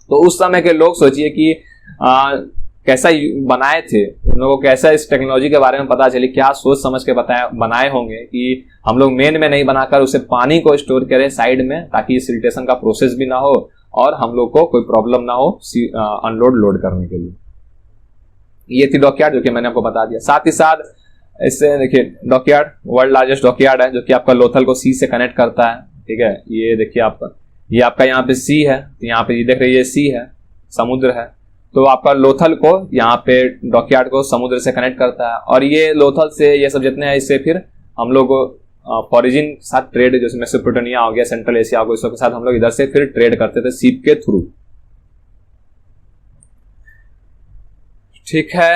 तो उस समय के लोग सोचिए कि कैसा बनाए थे, उन लोगों को कैसा इस टेक्नोलॉजी के बारे में पता चली, क्या सोच समझ के बनाए होंगे कि हम लोग मेन में नहीं बनाकर उसे पानी को स्टोर करें साइड में, ताकि सिल्टेशन का प्रोसेस भी ना हो और हम लोग को कोई प्रॉब्लम ना हो अनलोड लोड करने के लिए। ये थी डॉकयार्ड, जो कि मैंने आपको बता दिया। साथ ही साथ इससे देखिए, डॉकयार्ड वर्ल्ड लार्जेस्ट डॉकयार्ड है, जो कि आपका लोथल को सी से कनेक्ट करता है, ठीक है। ये देखिए आपका, ये आपका यहाँ पे सी है, यहाँ पे ये देख रहे हैं, ये सी है, समुद्र है, तो आपका लोथल को यहाँ पे डॉकयार्ड को समुद्र से कनेक्ट करता है, और ये लोथल से ये सब जितने हैं, इससे फिर हम लोग फॉरिजिन के साथ ट्रेड, जैसे मेसोपोटामिया हो गया, सेंट्रल एशिया हो गया, इसके साथ हम लोग इधर से फिर ट्रेड करते थे शिप के थ्रू, ठीक है।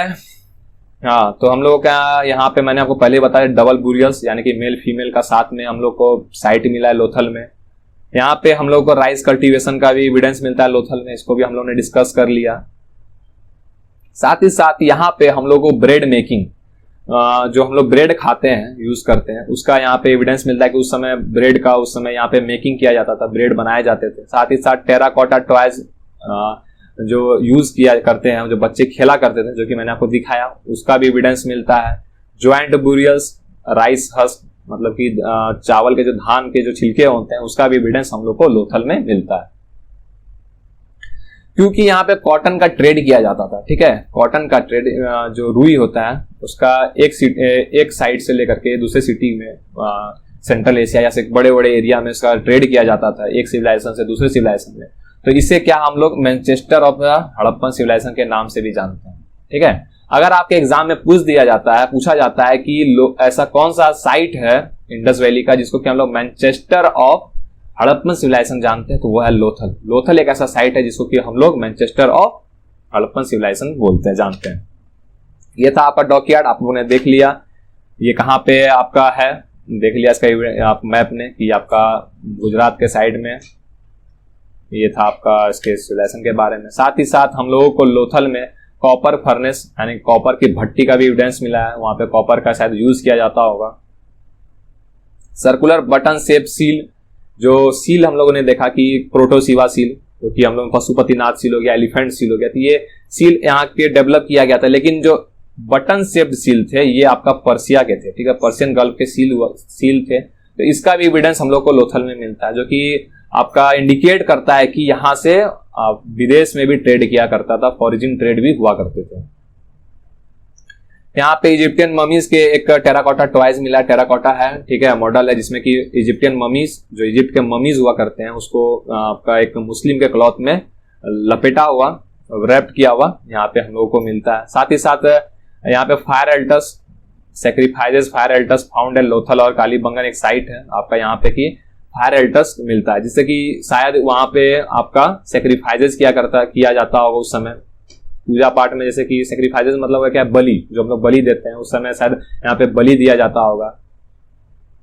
हाँ, तो हम लोग का यहाँ पे मैंने आपको पहले बताया डबल बुरियल्स, यानी कि मेल फीमेल का साथ में हम लोग को साइट मिला है लोथल में। यहाँ पे हम लोग को राइस कल्टीवेशन का भी एविडेंस मिलता है लोथल में, इसको भी हम लोग ने डिस्कस कर लिया। साथ ही साथ यहाँ पे हम लोग को ब्रेड मेकिंग, जो हम लोग ब्रेड खाते हैं, यूज करते हैं, उसका यहाँ पे एविडेंस मिलता है कि उस समय ब्रेड का उस समय यहाँ पे मेकिंग किया जाता था, ब्रेड बनाए जाते थे। साथ ही साथ टेराकोटा टॉयज जो यूज किया करते हैं, जो बच्चे खेला करते थे, जो कि मैंने आपको दिखाया, उसका भी एविडेंस मिलता है। ज्वाइंट बुरियल्स, राइस हस्क, मतलब कि चावल के जो धान के जो छिलके होते हैं, उसका भी एविडेंस हम लोग को लोथल में मिलता है, क्योंकि यहाँ पे कॉटन का ट्रेड किया जाता था, ठीक है। कॉटन का ट्रेड, जो रुई होता है उसका एक साइड से लेकर के दूसरे सिटी में, सेंट्रल एशिया या से बड़े बड़े एरिया में उसका ट्रेड किया जाता था, एक सिविलाइजेशन से दूसरे सिविलाइजेशन में। तो इससे क्या हम लोग Manchester of the Harappan civilisation के नाम से भी जानते हैं, ठीक है। अगर आपके एग्जाम में पूछा जाता है कि ऐसा कौन सा साइट है इंडस वैली का जिसको कि हम लोग मैनचेस्टर ऑफ हड़प्पन सिविलाइजेशन जानते हैं, तो वो है लोथल। लोथल एक ऐसा साइट है जिसको कि हम लोग मैनचेस्टर ऑफ हड़प्पन सिविलाइजेशन बोलते हैं, जानते हैं। ये था आपका डॉकयार्ड, आप लोगों ने देख लिया ये कहाँ पे आपका है, देख लिया इसका आप मैप ने कि आपका गुजरात के साइड में। ये था आपका इसके सिविलाइजेशन के बारे में। साथ ही साथ हम लोगों को लोथल में कॉपर फर्नेस, यानी कॉपर की भट्टी का भी एविडेंस मिला है, वहां पे कॉपर का शायद यूज किया जाता होगा। सर्कुलर बटन शेप सील, जो सील हम लोगों ने देखा कि प्रोटोसिवा सील, जो कि हम लोग पशुपतिनाथ सील हो गया, एलिफेंट सील हो गया, तो ये सील यहाँ के डेवलप किया गया था। लेकिन जो बटन शेप्ड सील थे ये आपका पर्सिया के थे, ठीक है, पर्शियन गल्फ के सील थे। तो इसका भी एविडेंस हम लोग को लोथल में मिलता है, जो कि आपका इंडिकेट करता है कि यहाँ से विदेश में भी ट्रेड किया करता था, फॉरिजिन ट्रेड भी हुआ करते थे। यहाँ पे इजिप्टियन ममीज के एक टेराकोटा टॉयज मिला, टेराकोटा है, ठीक है, मॉडल है, जिसमें कि इजिप्टियन ममीज, जो इजिप्ट के ममीज हुआ करते हैं, उसको आपका एक मुस्लिम के क्लॉथ में लपेटा हुआ, रैप्ड किया हुआ यहाँ पे हम लोगों को मिलता है। साथ ही साथ यहाँ पे फायर एल्टर्स, सैक्रिफाइसेस फायर एल्टर्स फाउंड है लोथल और कालीबंगन एक साइट है आपका यहाँ पे कि फायर एल्टर्स मिलता है, जिससे कि शायद वहां पे आपका सैक्रिफाइसेस किया जाता होगा उस समय। पूजा पाठ में, जैसे कि सेक्रीफाइसेस मतलब है क्या, बलि, जो हम लोग बलि देते हैं, उस समय शायद यहाँ पे बलि दिया जाता होगा।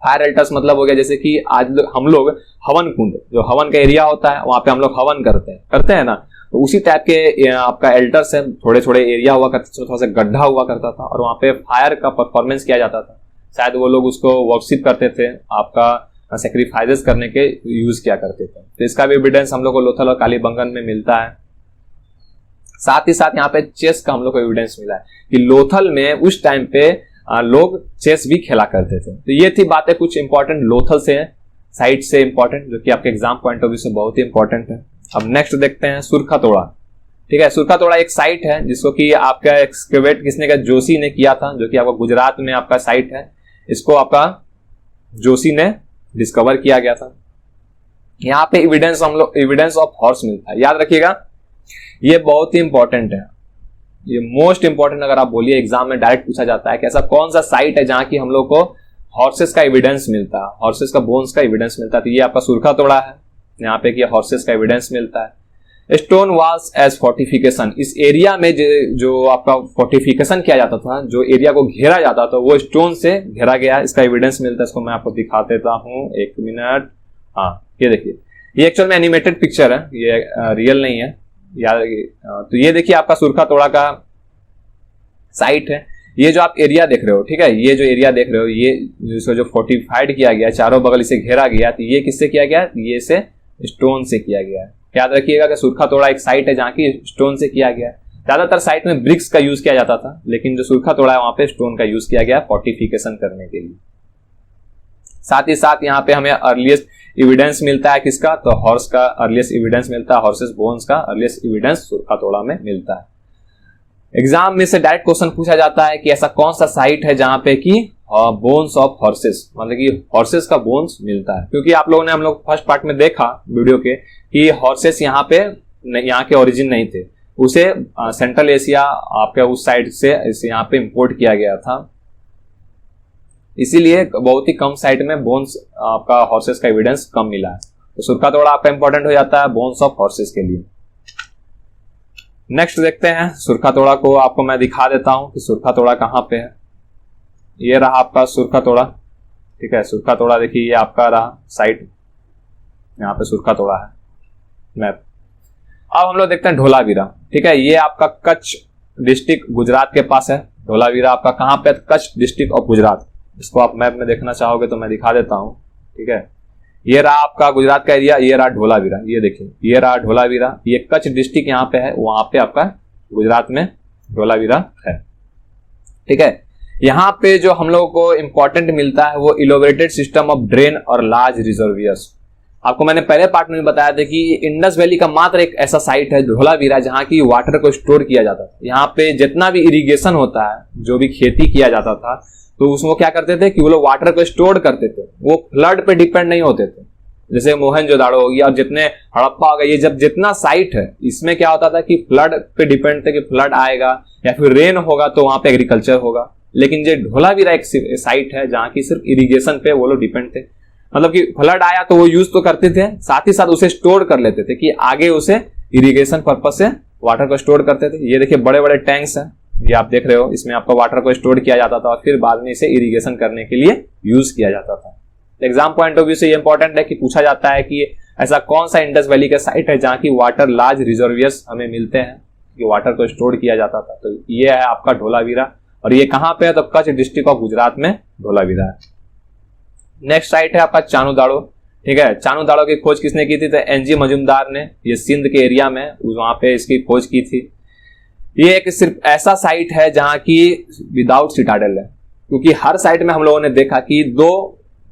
फायर अल्टर्स मतलब हो गया जैसे कि आज हम लोग हवन कुंड, जो हवन का एरिया होता है वहां पे हम लोग हवन करते हैं ना, तो उसी टाइप के आपका एल्टर्स है, थोड़े थोड़े एरिया हुआ करता था, थोड़ा सा गड्ढा हुआ करता था और वहां पे फायर का परफॉर्मेंस किया जाता था। शायद वो लोग उसको वर्शिप करते थे, आपका सेक्रीफाइसेस करने के यूज किया करते थे। तो इसका भी एविडेंस हम लोग को लोथल और कालीबंगन में मिलता है। साथ ही साथ यहाँ पे चेस का हम लोग को एविडेंस मिला है कि लोथल में उस टाइम पे लोग चेस भी खेला करते थे। तो ये थी बातें कुछ इंपॉर्टेंट लोथल से, साइट से इंपॉर्टेंट, जो कि आपके एग्जाम पॉइंट ऑफ व्यू से बहुत ही इंपॉर्टेंट है। अब नेक्स्ट देखते हैं सुरखातोड़ा। ठीक है, सुरखातोड़ा एक साइट है जिसको कि आपका एक्सकेवेट किसने किया, जोशी ने किया था, जो कि आपका गुजरात में आपका साइट है। इसको आपका जोशी ने डिस्कवर किया गया था। यहाँ पे एविडेंस हम लोग एविडेंस ऑफ हॉर्स मिलता है, याद रखिएगा ये बहुत ही इंपॉर्टेंट है, ये मोस्ट इंपॉर्टेंट अगर आप बोलिए एग्जाम में डायरेक्ट पूछा जाता है कि ऐसा कौन सा साइट है जहां की हम लोग को हॉर्सेस का एविडेंस मिलता है, हॉर्सेस का बोन्स का एविडेंस मिलता है। तो ये आपका सुरखातोड़ा है, यहाँ पे कि हॉर्सेस का एविडेंस मिलता है। स्टोन वॉल्स एज फोर्टिफिकेशन, इस एरिया में जो आपका फोर्टिफिकेशन किया जाता था, जो एरिया को घेरा जाता था वो स्टोन से घेरा गया, इसका एविडेंस मिलता है। इसको मैं आपको दिखा देता हूँ, एक मिनट। हाँ ये देखिए, ये एक्चुअल में एनिमेटेड पिक्चर है, ये रियल नहीं है यार। तो ये देखिए आपका सुरखातोड़ा का साइट है। ये जो आप एरिया देख रहे हो, ठीक है, ये जो एरिया देख रहे हो, ये जिसको जो फोर्टिफाइड किया गया, चारों बगल इसे घेरा गया, तो ये किससे किया गया, ये से स्टोन से किया गया है। याद रखिएगा कि सुरखातोड़ा एक साइट है जहां की स्टोन से किया गया है। ज्यादातर साइट में ब्रिक्स का यूज किया जाता था, लेकिन जो सुरखातोड़ा है वहां पे स्टोन का यूज किया गया फोर्टिफिकेशन करने के लिए। साथ ही साथ यहाँ पे हमें अर्लीस्ट एविडेंस मिलता है किसका, तो हॉर्स का अर्लीस्ट एविडेंस मिलता है, हॉर्सेस बोन्स का अर्लीस्ट एविडेंस सुरखातोड़ा में मिलता है। एग्जाम में से डायरेक्ट क्वेश्चन पूछा जाता है कि ऐसा कौन सा साइट है जहां पे कि बोन्स ऑफ हॉर्सेस, मतलब कि हॉर्सेस का बोन्स मिलता है। क्योंकि आप लोगों ने, हम लोग फर्स्ट पार्ट में देखा वीडियो के कि हॉर्सेस यहाँ पे यहाँ के ओरिजिन नहीं थे, उसे सेंट्रल एशिया आपके उस साइड से यहाँ पे इंपोर्ट किया गया था, इसीलिए बहुत ही कम साइट में बोन्स आपका हॉर्सेस का एविडेंस कम मिला है। तो सुरखातोड़ा आपका इंपॉर्टेंट हो जाता है बोन्स ऑफ हॉर्सेस के लिए। नेक्स्ट देखते हैं सुरखातोड़ा को, आपको मैं दिखा देता हूं कि सुरखातोड़ा कहां पे है। ये रहा आपका सुरखातोड़ा, ठीक है, सुरखातोड़ा देखिए ये आपका रहा साइट, यहाँ पे सुरखातोड़ा है मैप। अब हम लोग देखते हैं ढोलावीरा। ठीक है, ये आपका कच्छ डिस्ट्रिक्ट गुजरात के पास है। ढोलावीरा आपका कहां पे, कच्छ डिस्ट्रिक्ट ऑफ गुजरात। इसको आप मैप में देखना चाहोगे तो मैं दिखा देता हूं। ठीक है, ये रहा आपका गुजरात का एरिया, ये रहा ढोलावीरा, ये देखिए ये रहा ढोलावीरा, ये कच्छ डिस्ट्रिक्ट यहाँ पे है, वहां पे आपका गुजरात में ढोलावीरा है। ठीक है, यहाँ पे जो हम लोगों को इंपॉर्टेंट मिलता है वो इलोबरेटेड सिस्टम ऑफ ड्रेन और लार्ज रिजर्वियर्स। आपको मैंने पहले पार्ट में बताया था कि इंडस वैली का मात्र एक ऐसा साइट है ढोलावीरा जहां की वाटर को स्टोर किया जाता था। यहाँ पे जितना भी इरिगेशन होता है, जो भी खेती किया जाता था, तो उसमें क्या करते थे कि वो लोग वाटर को स्टोर करते थे, वो फ्लड पे डिपेंड नहीं होते थे। जैसे मोहनजोदाड़ो हो गया और जितने हड़प्पा हो गया, ये जब जितना साइट है इसमें क्या होता था कि फ्लड पे डिपेंड थे कि फ्लड आएगा या फिर रेन होगा तो वहां पे एग्रीकल्चर होगा। लेकिन जो ढोलावीरा एक साइट है जहां की सिर्फ इरिगेशन पे वो लोग डिपेंड थे, मतलब कि फ्लड आया तो वो यूज तो करते थे, साथ ही साथ उसे स्टोर कर लेते थे कि आगे उसे इरिगेशन पर्पज से वाटर को स्टोर करते थे। ये देखिए बड़े बड़े टैंक्स हैं, ये आप देख रहे हो, इसमें आपका वाटर को स्टोर किया जाता था और फिर बाद में इसे इरिगेशन करने के लिए यूज किया जाता था। एग्जाम पॉइंट ऑफ व्यू से ये इंपॉर्टेंट है कि पूछा जाता है कि ऐसा कौन सा इंडस वैली का साइट है जहां की वाटर लार्ज रिजर्वियर्स हमें मिलते हैं, कि वाटर को स्टोर किया जाता था। तो ये है आपका ढोलावीरा, और ये कहां पे है, तो कच्छ डिस्ट्रिक्ट ऑफ गुजरात में ढोलावीरा है। नेक्स्ट साइट है आपका चानुदाड़ो। ठीक है, चानुदाड़ो की खोज किसने की थी, तो एनजी मजुमदार ने, ये सिंध के एरिया में वहां पे इसकी खोज की थी। ये एक सिर्फ ऐसा साइट है जहां की विदाउट सिटाडेल है, क्योंकि हर साइट में हम लोगों ने देखा कि दो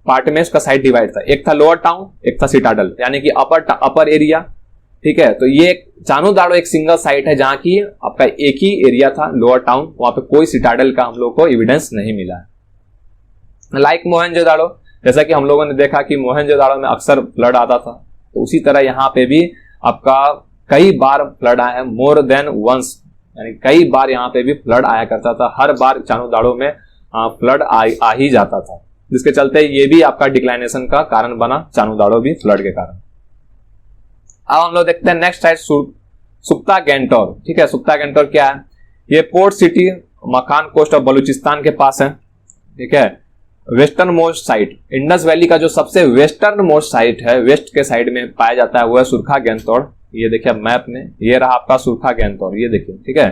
पार्ट में इसका साइट डिवाइड था, एक था लोअर टाउन, एक था सिटाडेल, यानी कि अपर एरिया। ठीक है, तो ये चानुदाड़ो एक सिंगल साइट है जहां की आपका एक ही एरिया था, लोअर टाउन, वहां पे कोई सिटाडेल का हम लोग को एविडेंस नहीं मिला है। लाइक मोहनजोदाड़ो, जैसा कि हम लोगों ने देखा कि मोहनजोदाड़ो में अक्सर फ्लड आता था, तो उसी तरह यहाँ पे भी आपका कई बार फ्लड आया है, मोर देन वंस, यानी कई बार यहाँ पे भी फ्लड आया करता था। हर बार चानुदाड़ो में फ्लड आ ही जाता था, जिसके चलते ये भी आपका डिक्लाइनेशन का कारण बना, चानुदाड़ो भी फ्लड के कारण। अब हम लोग देखते हैं नेक्स्ट साइट सुख्ता गैंटोर, ठीक है। सुख्ता गैंटोर क्या है? ये पोर्ट सिटी मकान कोस्ट ऑफ बलूचिस्तान के पास है, ठीक है। Western most site, Indus valley का जो सबसे वेस्टर्न मोस्ट साइट है, वेस्ट के साइड में पाया जाता है, वो है सुरखा गैंटोर। ये देखिए मैप में, ये रहा आपका सुरखा गैंटोर, ये देखिए, ठीक है।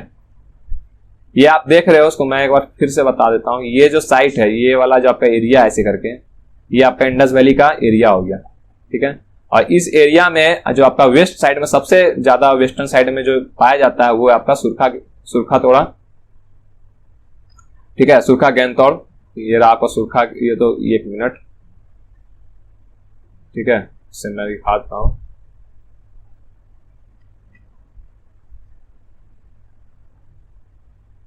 ये आप देख रहे हो, उसको मैं एक बार फिर से बता देता हूँ। ये जो साइट है, ये वाला जो आपका एरिया है ऐसे करके, ये आपका इंडस वैली का एरिया हो गया, ठीक है। और इस एरिया में जो आपका वेस्ट साइड में सबसे ज्यादा वेस्टर्न साइड में जो पाया जाता है वो है आपका सुरखा तोड़ा, ठीक है, सुरखा गैंटोर। ये रहा आपका सुरखा, ये तो 1 मिनट, ठीक है, इससे मैं दिखाता हूं।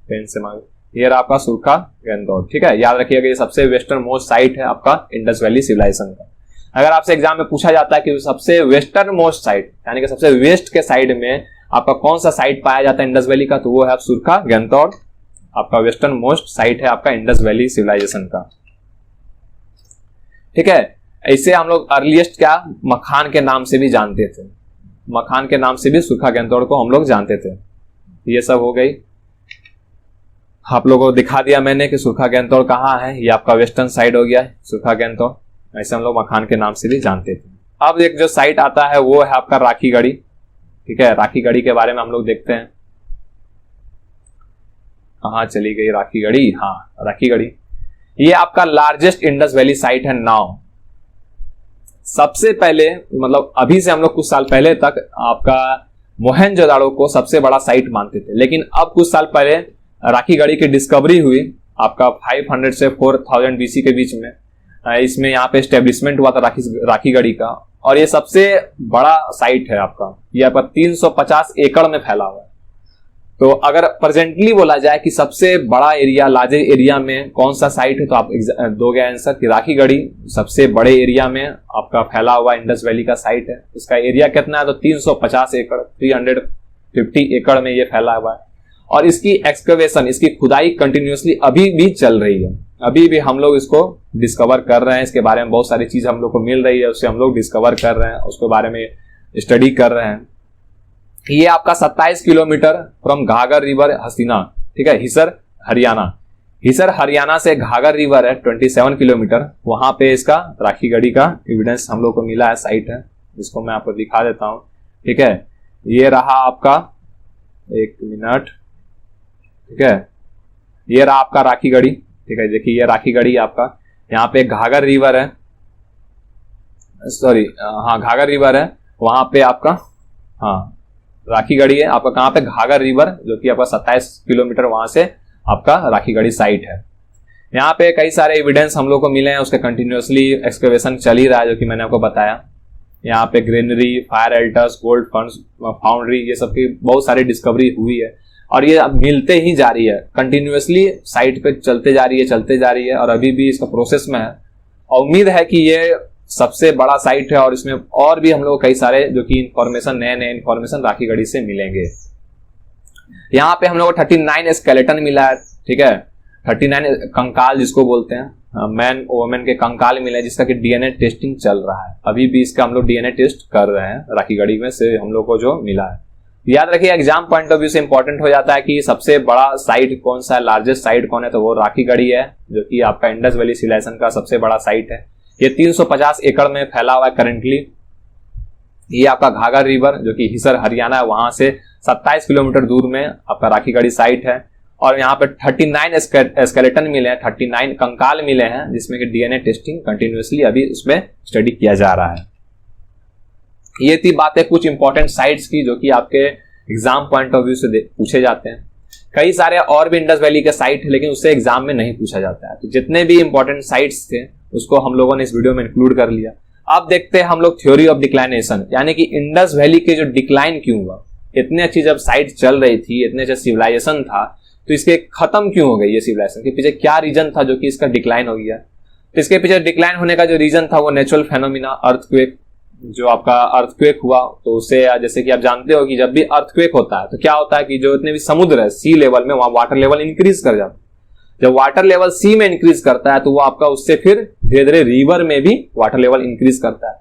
पेन से मांग, ये रहा आपका सुरखा गैंटोर, ठीक है। याद रखिएगा ये सबसे वेस्टर्न मोस्ट साइट है आपका इंडस वैली सिविलाइजेशन का। अगर आपसे एग्जाम में पूछा जाता है कि सबसे वेस्टर्न मोस्ट साइट यानी कि सबसे वेस्ट के साइड में आपका कौन सा साइट पाया जाता है इंडस वैली का, तो वो है सुरखा गैंटोर, आपका वेस्टर्न मोस्ट साइट है आपका इंडस वैली सिविलाइजेशन का, ठीक है। इसे हम लोग अर्लीस्ट क्या मखान के नाम से भी जानते थे, मखान के नाम से भी सुरखा गैंटोर को हम लोग जानते थे। ये सब हो गई, आप लोगों को दिखा दिया मैंने कि सुरखा गैंटोर कहाँ है। ये आपका वेस्टर्न साइड हो गया है सुरखा गैंटोर, ऐसे हम लोग मखान के नाम से भी जानते थे। अब एक जो साइट आता है वो है आपका राखीगढ़ी, ठीक है। राखीगढ़ी के बारे में हम लोग देखते हैं, कहाँ चली गई राखीगढ़ी, हाँ राखीगढ़ी। ये आपका लार्जेस्ट इंडस वैली साइट है नाउ। सबसे पहले मतलब अभी से हम लोग कुछ साल पहले तक आपका मोहनजोदाड़ो को सबसे बड़ा साइट मानते थे, लेकिन अब कुछ साल पहले राखीगढ़ी की डिस्कवरी हुई आपका 500 से 4000 BC के बीच में। इसमें यहाँ पे एस्टेब्लिशमेंट हुआ था राखीगढ़ी का, और ये सबसे बड़ा साइट है आपका। ये आपका 350 एकड़ में फैला हुआ है। तो अगर प्रेजेंटली बोला जाए कि सबसे बड़ा एरिया, लार्जेस्ट एरिया में कौन सा साइट है, तो आप दोगे आंसर कि राखीगढ़ी सबसे बड़े एरिया में आपका फैला हुआ इंडस वैली का साइट है। इसका एरिया कितना है, तो 350 एकड़, 350 एकड़ में ये फैला हुआ है। और इसकी एक्सकवेशन, इसकी खुदाई कंटिन्यूअसली अभी भी चल रही है। अभी भी हम लोग इसको डिस्कवर कर रहे हैं, इसके बारे में बहुत सारी चीज हम लोग को मिल रही है, उससे हम लोग डिस्कवर कर रहे हैं, उसके बारे में स्टडी कर रहे हैं। ये आपका 27 किलोमीटर फ्रॉम घाघर रिवर हसीना, ठीक है, हिसर हरियाणा। हिसर हरियाणा से घाघर रिवर है 27 किलोमीटर, वहां पे इसका राखीगढ़ी का एविडेंस हम लोग को मिला है, साइट है, जिसको मैं आपको दिखा देता हूं, ठीक है। ये रहा आपका, 1 मिनट, ठीक है, ये रहा आपका राखीगढ़ी, ठीक है। देखिए ये राखीगढ़ी आपका, यहाँ पे घाघर रिवर है, सॉरी हाँ घाघर रिवर है, वहां पे आपका हाँ राखीगढ़ी है आपका, कहाँ पे घाघर रिवर, जो कि आपका 27 किलोमीटर वहां से आपका राखीगढ़ी साइट है। यहाँ पे कई सारे एविडेंस हम लोग को मिले हैं, उसके कंटिन्यूअसली एक्सकवेशन चल ही रहा है, जो कि मैंने आपको बताया। यहाँ पे granary, fire एल्टर्स, gold funds, foundry, ये सब की बहुत सारी डिस्कवरी हुई है, और ये अब मिलते ही जा रही है, कंटिन्यूअसली साइट पे चलते जा रही है, और अभी भी इसका प्रोसेस में है। और उम्मीद है कि ये सबसे बड़ा साइट है, और इसमें और भी हम लोग कई सारे जो कि इंफॉर्मेशन, नए इंफॉर्मेशन राखीगढ़ी से मिलेंगे। यहाँ पे हम लोग को 39 स्केलेटन मिला है, ठीक है, 39 कंकाल जिसको बोलते हैं, मैन वोमेन के कंकाल मिले, जिसका कि डीएनए टेस्टिंग चल रहा है। अभी भी इसका हम लोग डीएनए टेस्ट कर रहे हैं राखीगढ़ी में से हम लोग को जो मिला है। याद रखिए एग्जाम पॉइंट ऑफ व्यू से इंपॉर्टेंट हो जाता है कि सबसे बड़ा साइट कौन सा है, लार्जेस्ट साइट कौन है, तो वो राखीगढ़ी है, जो कि आपका इंडस वैली सिविलाइजेशन का सबसे बड़ा साइट है। ये 350 एकड़ में फैला हुआ है करंटली। ये आपका घाघर रिवर, जो कि हिसर हरियाणा है, वहां से 27 किलोमीटर दूर में आपका राखीगढ़ी साइट है। और यहाँ पे 39 स्केलेटन मिले हैं, 39 कंकाल मिले हैं, जिसमें कि डीएनए टेस्टिंग कंटिन्यूअसली अभी उसमें स्टडी किया जा रहा है। ये थी बातें कुछ इंपॉर्टेंट साइट्स की, जो कि आपके एग्जाम पॉइंट ऑफ व्यू से पूछे जाते हैं। कई सारे और भी इंडस वैली के साइट है, लेकिन उससे एग्जाम में नहीं पूछा जाता है। तो जितने भी इंपॉर्टेंट साइट्स थे उसको हम लोगों ने इस वीडियो में इंक्लूड कर लिया। अब देखते हैं हम लोग थ्योरी ऑफ डिक्लाइनेशन, यानी कि इंडस वैली के जो डिक्लाइन क्यों हुआ। इतने अच्छी जब साइट चल रही थी, इतने अच्छा सिविलाइजेशन था, तो इसके खत्म क्यों हो गई ये सिविलाइजेशन, के पीछे क्या रीजन था जो कि इसका डिक्लाइन हो गया। तो इसके पीछे डिक्लाइन होने का जो रीजन था वो नेचुरल फेनोमिना, अर्थक्वेक, जो आपका अर्थक्वेक हुआ, तो उससे जैसे कि आप जानते हो कि जब भी अर्थक्वेक होता है तो क्या होता है कि जो इतने भी समुद्र है सी लेवल में, वहां वाटर लेवल इंक्रीज कर जाता है। जब वाटर लेवल सी में इंक्रीज करता है तो वो आपका उससे फिर धीरे धीरे रिवर में भी वाटर लेवल इंक्रीज करता है।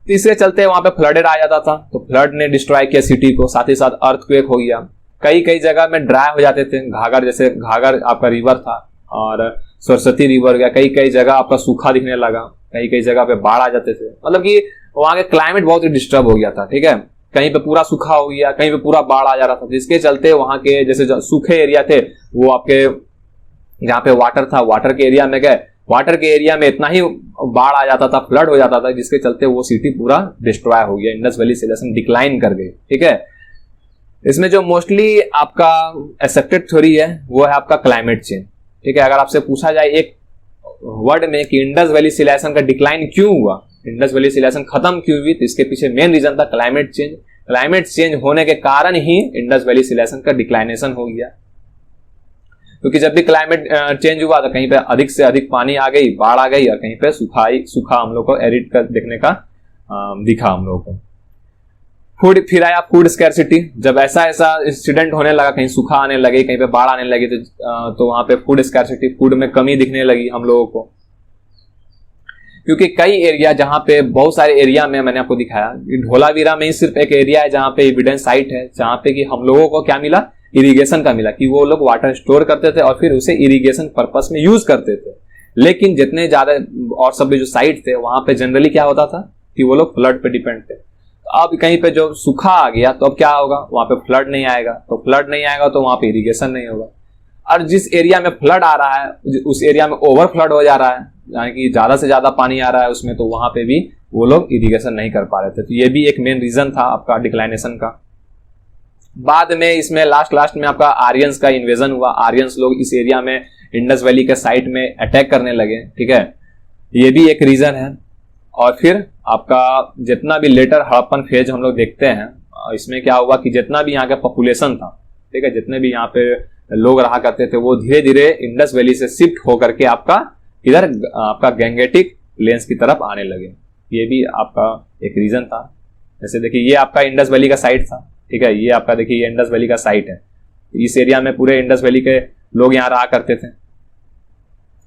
तो इसके चलते वहां पे फ्लडेड आ जाता था, तो फ्लड ने डिस्ट्रॉय किया सिटी को, साथ ही साथ अर्थक्वेक हो गया, कई कई जगह में ड्राई हो जाते थे, घाघर जैसे घाघर आपका रिवर था और सरस्वती रिवर गया, कई कई जगह आपका सूखा दिखने लगा, कई कई जगह पे बाढ़ आ जाते थे, मतलब कि वहां के क्लाइमेट बहुत ही डिस्टर्ब हो गया था। ठीक है, कहीं पे पूरा सूखा हो गया, कहीं पे पूरा बाढ़ आ जा रहा था, जिसके चलते वहां के जैसे सूखे एरिया थे वो आपके जहाँ पे वाटर था वाटर के एरिया में गए, वाटर के एरिया में इतना ही बाढ़ आ जाता था, फ्लड हो जाता था, जिसके चलते वो सिटी पूरा डिस्ट्रॉय हो गया, इंडस वैली सिविलाइजेशन डिक्लाइन कर गई। ठीक है, इसमें जो मोस्टली आपका एक्सेप्टेड थ्योरी है वो है आपका क्लाइमेट चेंज। ठीक है, अगर आपसे पूछा जाए एक वर्ड में कि इंडस वैली सिविलाइजेशन का डिक्लाइन क्यों हुआ, इंडस वैली सिविलाइजेशन खत्म क्यों हुई, तो इसके पीछे मेन रीजन था क्लाइमेट चेंज। क्लाइमेट चेंज होने के कारण ही इंडस वैली सिविलाइजेशन का डिक्लाइनेशन हो गया, क्योंकि जब भी क्लाइमेट चेंज हुआ तो कहीं पे अधिक से अधिक पानी आ गई, बाढ़ आ गई, और कहीं पे सूखा हम लोग को एरिड कर देखने का दिखा हम लोगों को। फूड, फिर आया फूड स्कैरसिटी, जब ऐसा इंसिडेंट होने लगा, कहीं सूखा आने लगे, कहीं पे बाढ़ आने लगी, तो वहां पे फूड स्कैरसिटी, फूड में कमी दिखने लगी हम लोगों को, क्योंकि कई एरिया जहां पे बहुत सारे एरिया में मैंने आपको दिखाया, धोलावीरा में ही सिर्फ एक एरिया है जहां पे एविडेंस साइट है, जहां पे कि हम लोगों को क्या मिला, इरिगेशन का मिला, कि वो लोग वाटर स्टोर करते थे और फिर उसे इरिगेशन पर्पस में यूज करते थे। लेकिन जितने ज्यादा और सब जो साइट थे वहां पे जनरली क्या होता था कि वो लोग फ्लड पे डिपेंड थे। अब कहीं पे जो सूखा आ गया तो अब क्या होगा, वहां पे फ्लड नहीं आएगा, तो फ्लड नहीं आएगा तो वहां पे इरिगेशन नहीं होगा, और जिस एरिया में फ्लड आ रहा है उस एरिया में ओवर फ्लड हो जा रहा है, यानी कि ज्यादा से ज्यादा पानी आ रहा है उसमें, तो वहां पे भी वो लोग इरिगेशन नहीं कर पा रहे थे। तो ये भी एक मेन रीजन था आपका डिक्लाइनेशन का। बाद में इसमें लास्ट में आपका आर्यंस का इन्वेजन हुआ, आर्यंस लोग इस एरिया में इंडस वैली के साइड में अटैक करने लगे। ठीक है, ये भी एक रीजन है। और फिर आपका जितना भी लेटर हड़प्पन फेज हम लोग देखते हैं, इसमें क्या हुआ कि जितना भी यहाँ का पॉपुलेशन था, ठीक है, जितने भी यहाँ पे लोग रहा करते थे, वो धीरे धीरे इंडस वैली से शिफ्ट होकर के आपका इधर आपका गैंगेटिक प्लेन्स की तरफ आने लगे। ये भी आपका एक रीजन था। जैसे देखिए ये आपका इंडस वैली का साइट था, ठीक है, ये आपका देखिए ये इंडस वैली का साइट है, इस एरिया में पूरे इंडस वैली के लोग यहाँ रहा करते थे।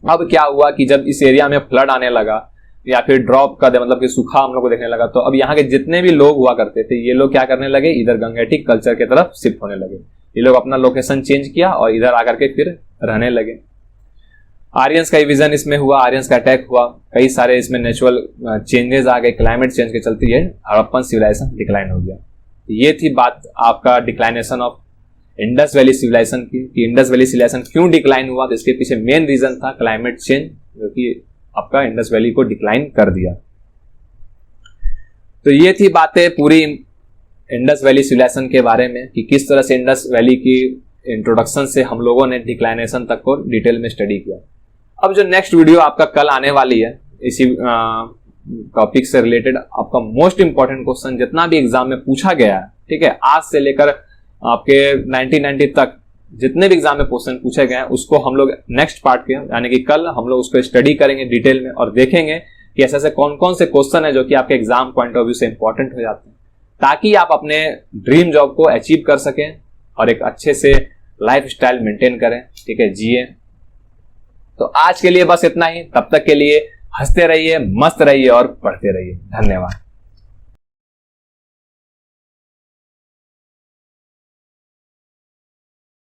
अब क्या हुआ कि जब इस एरिया में फ्लड आने लगा या फिर ड्रॉप का मतलब कि सूखा हम लोग को देखने लगा, तो अब यहाँ के जितने भी लोग हुआ करते थे ये लोग क्या करने लगे, इधर गंगेटिक कल्चर की तरफ शिफ्ट होने लगे। ये लोग अपना लोकेशन चेंज किया और इधर आकर के फिर रहने लगे। आर्यंस का विजन इसमें हुआ, आर्यंस का अटैक हुआ, कई सारे इसमें नेचुरल चेंजेस आ गए, क्लाइमेट चेंज के चलते ये हड़प्पन सिविलाइजेशन डिक्लाइन हो गया। ये थी बात आपका declination of Indus valley civilisation की, कि इंडस वैली सिविलाइजेशन क्यों डिक्लाइन हुआ, तो इसके पीछे मेन रीजन था क्लाइमेट चेंज, जो कि आपका इंडस वैली को डिक्लाइन कर दिया। तो ये थी बातें पूरी इंडस वैली सिविलाइजेशन के बारे में, कि किस तरह से इंडस वैली की इंट्रोडक्शन से हम लोगों ने डिक्लाइनेशन तक को डिटेल में स्टडी किया। अब जो नेक्स्ट वीडियो आपका कल आने वाली है इसी टॉपिक से रिलेटेड, आपका मोस्ट इंपॉर्टेंट क्वेश्चन जितना भी एग्जाम में पूछा गया है, ठीक है, आज से लेकर आपके 1990 तक जितने भी एग्जाम में क्वेश्चन पूछे गए हैं, उसको हम लोग नेक्स्ट पार्ट के यानी कि कल हम लोग उसको स्टडी करेंगे डिटेल में और देखेंगे कि ऐसे ऐसे कौन कौन से क्वेश्चन है जो कि आपके एग्जाम पॉइंट ऑफ व्यू से इंपॉर्टेंट हो जाते हैं, ताकि आप अपने ड्रीम जॉब को अचीव कर सकें और एक अच्छे से लाइफ स्टाइल मेंटेन करें, ठीक है, जिए। तो आज के लिए बस इतना ही, तब तक के लिए हंसते रहिए, मस्त रहिए और पढ़ते रहिए। धन्यवाद।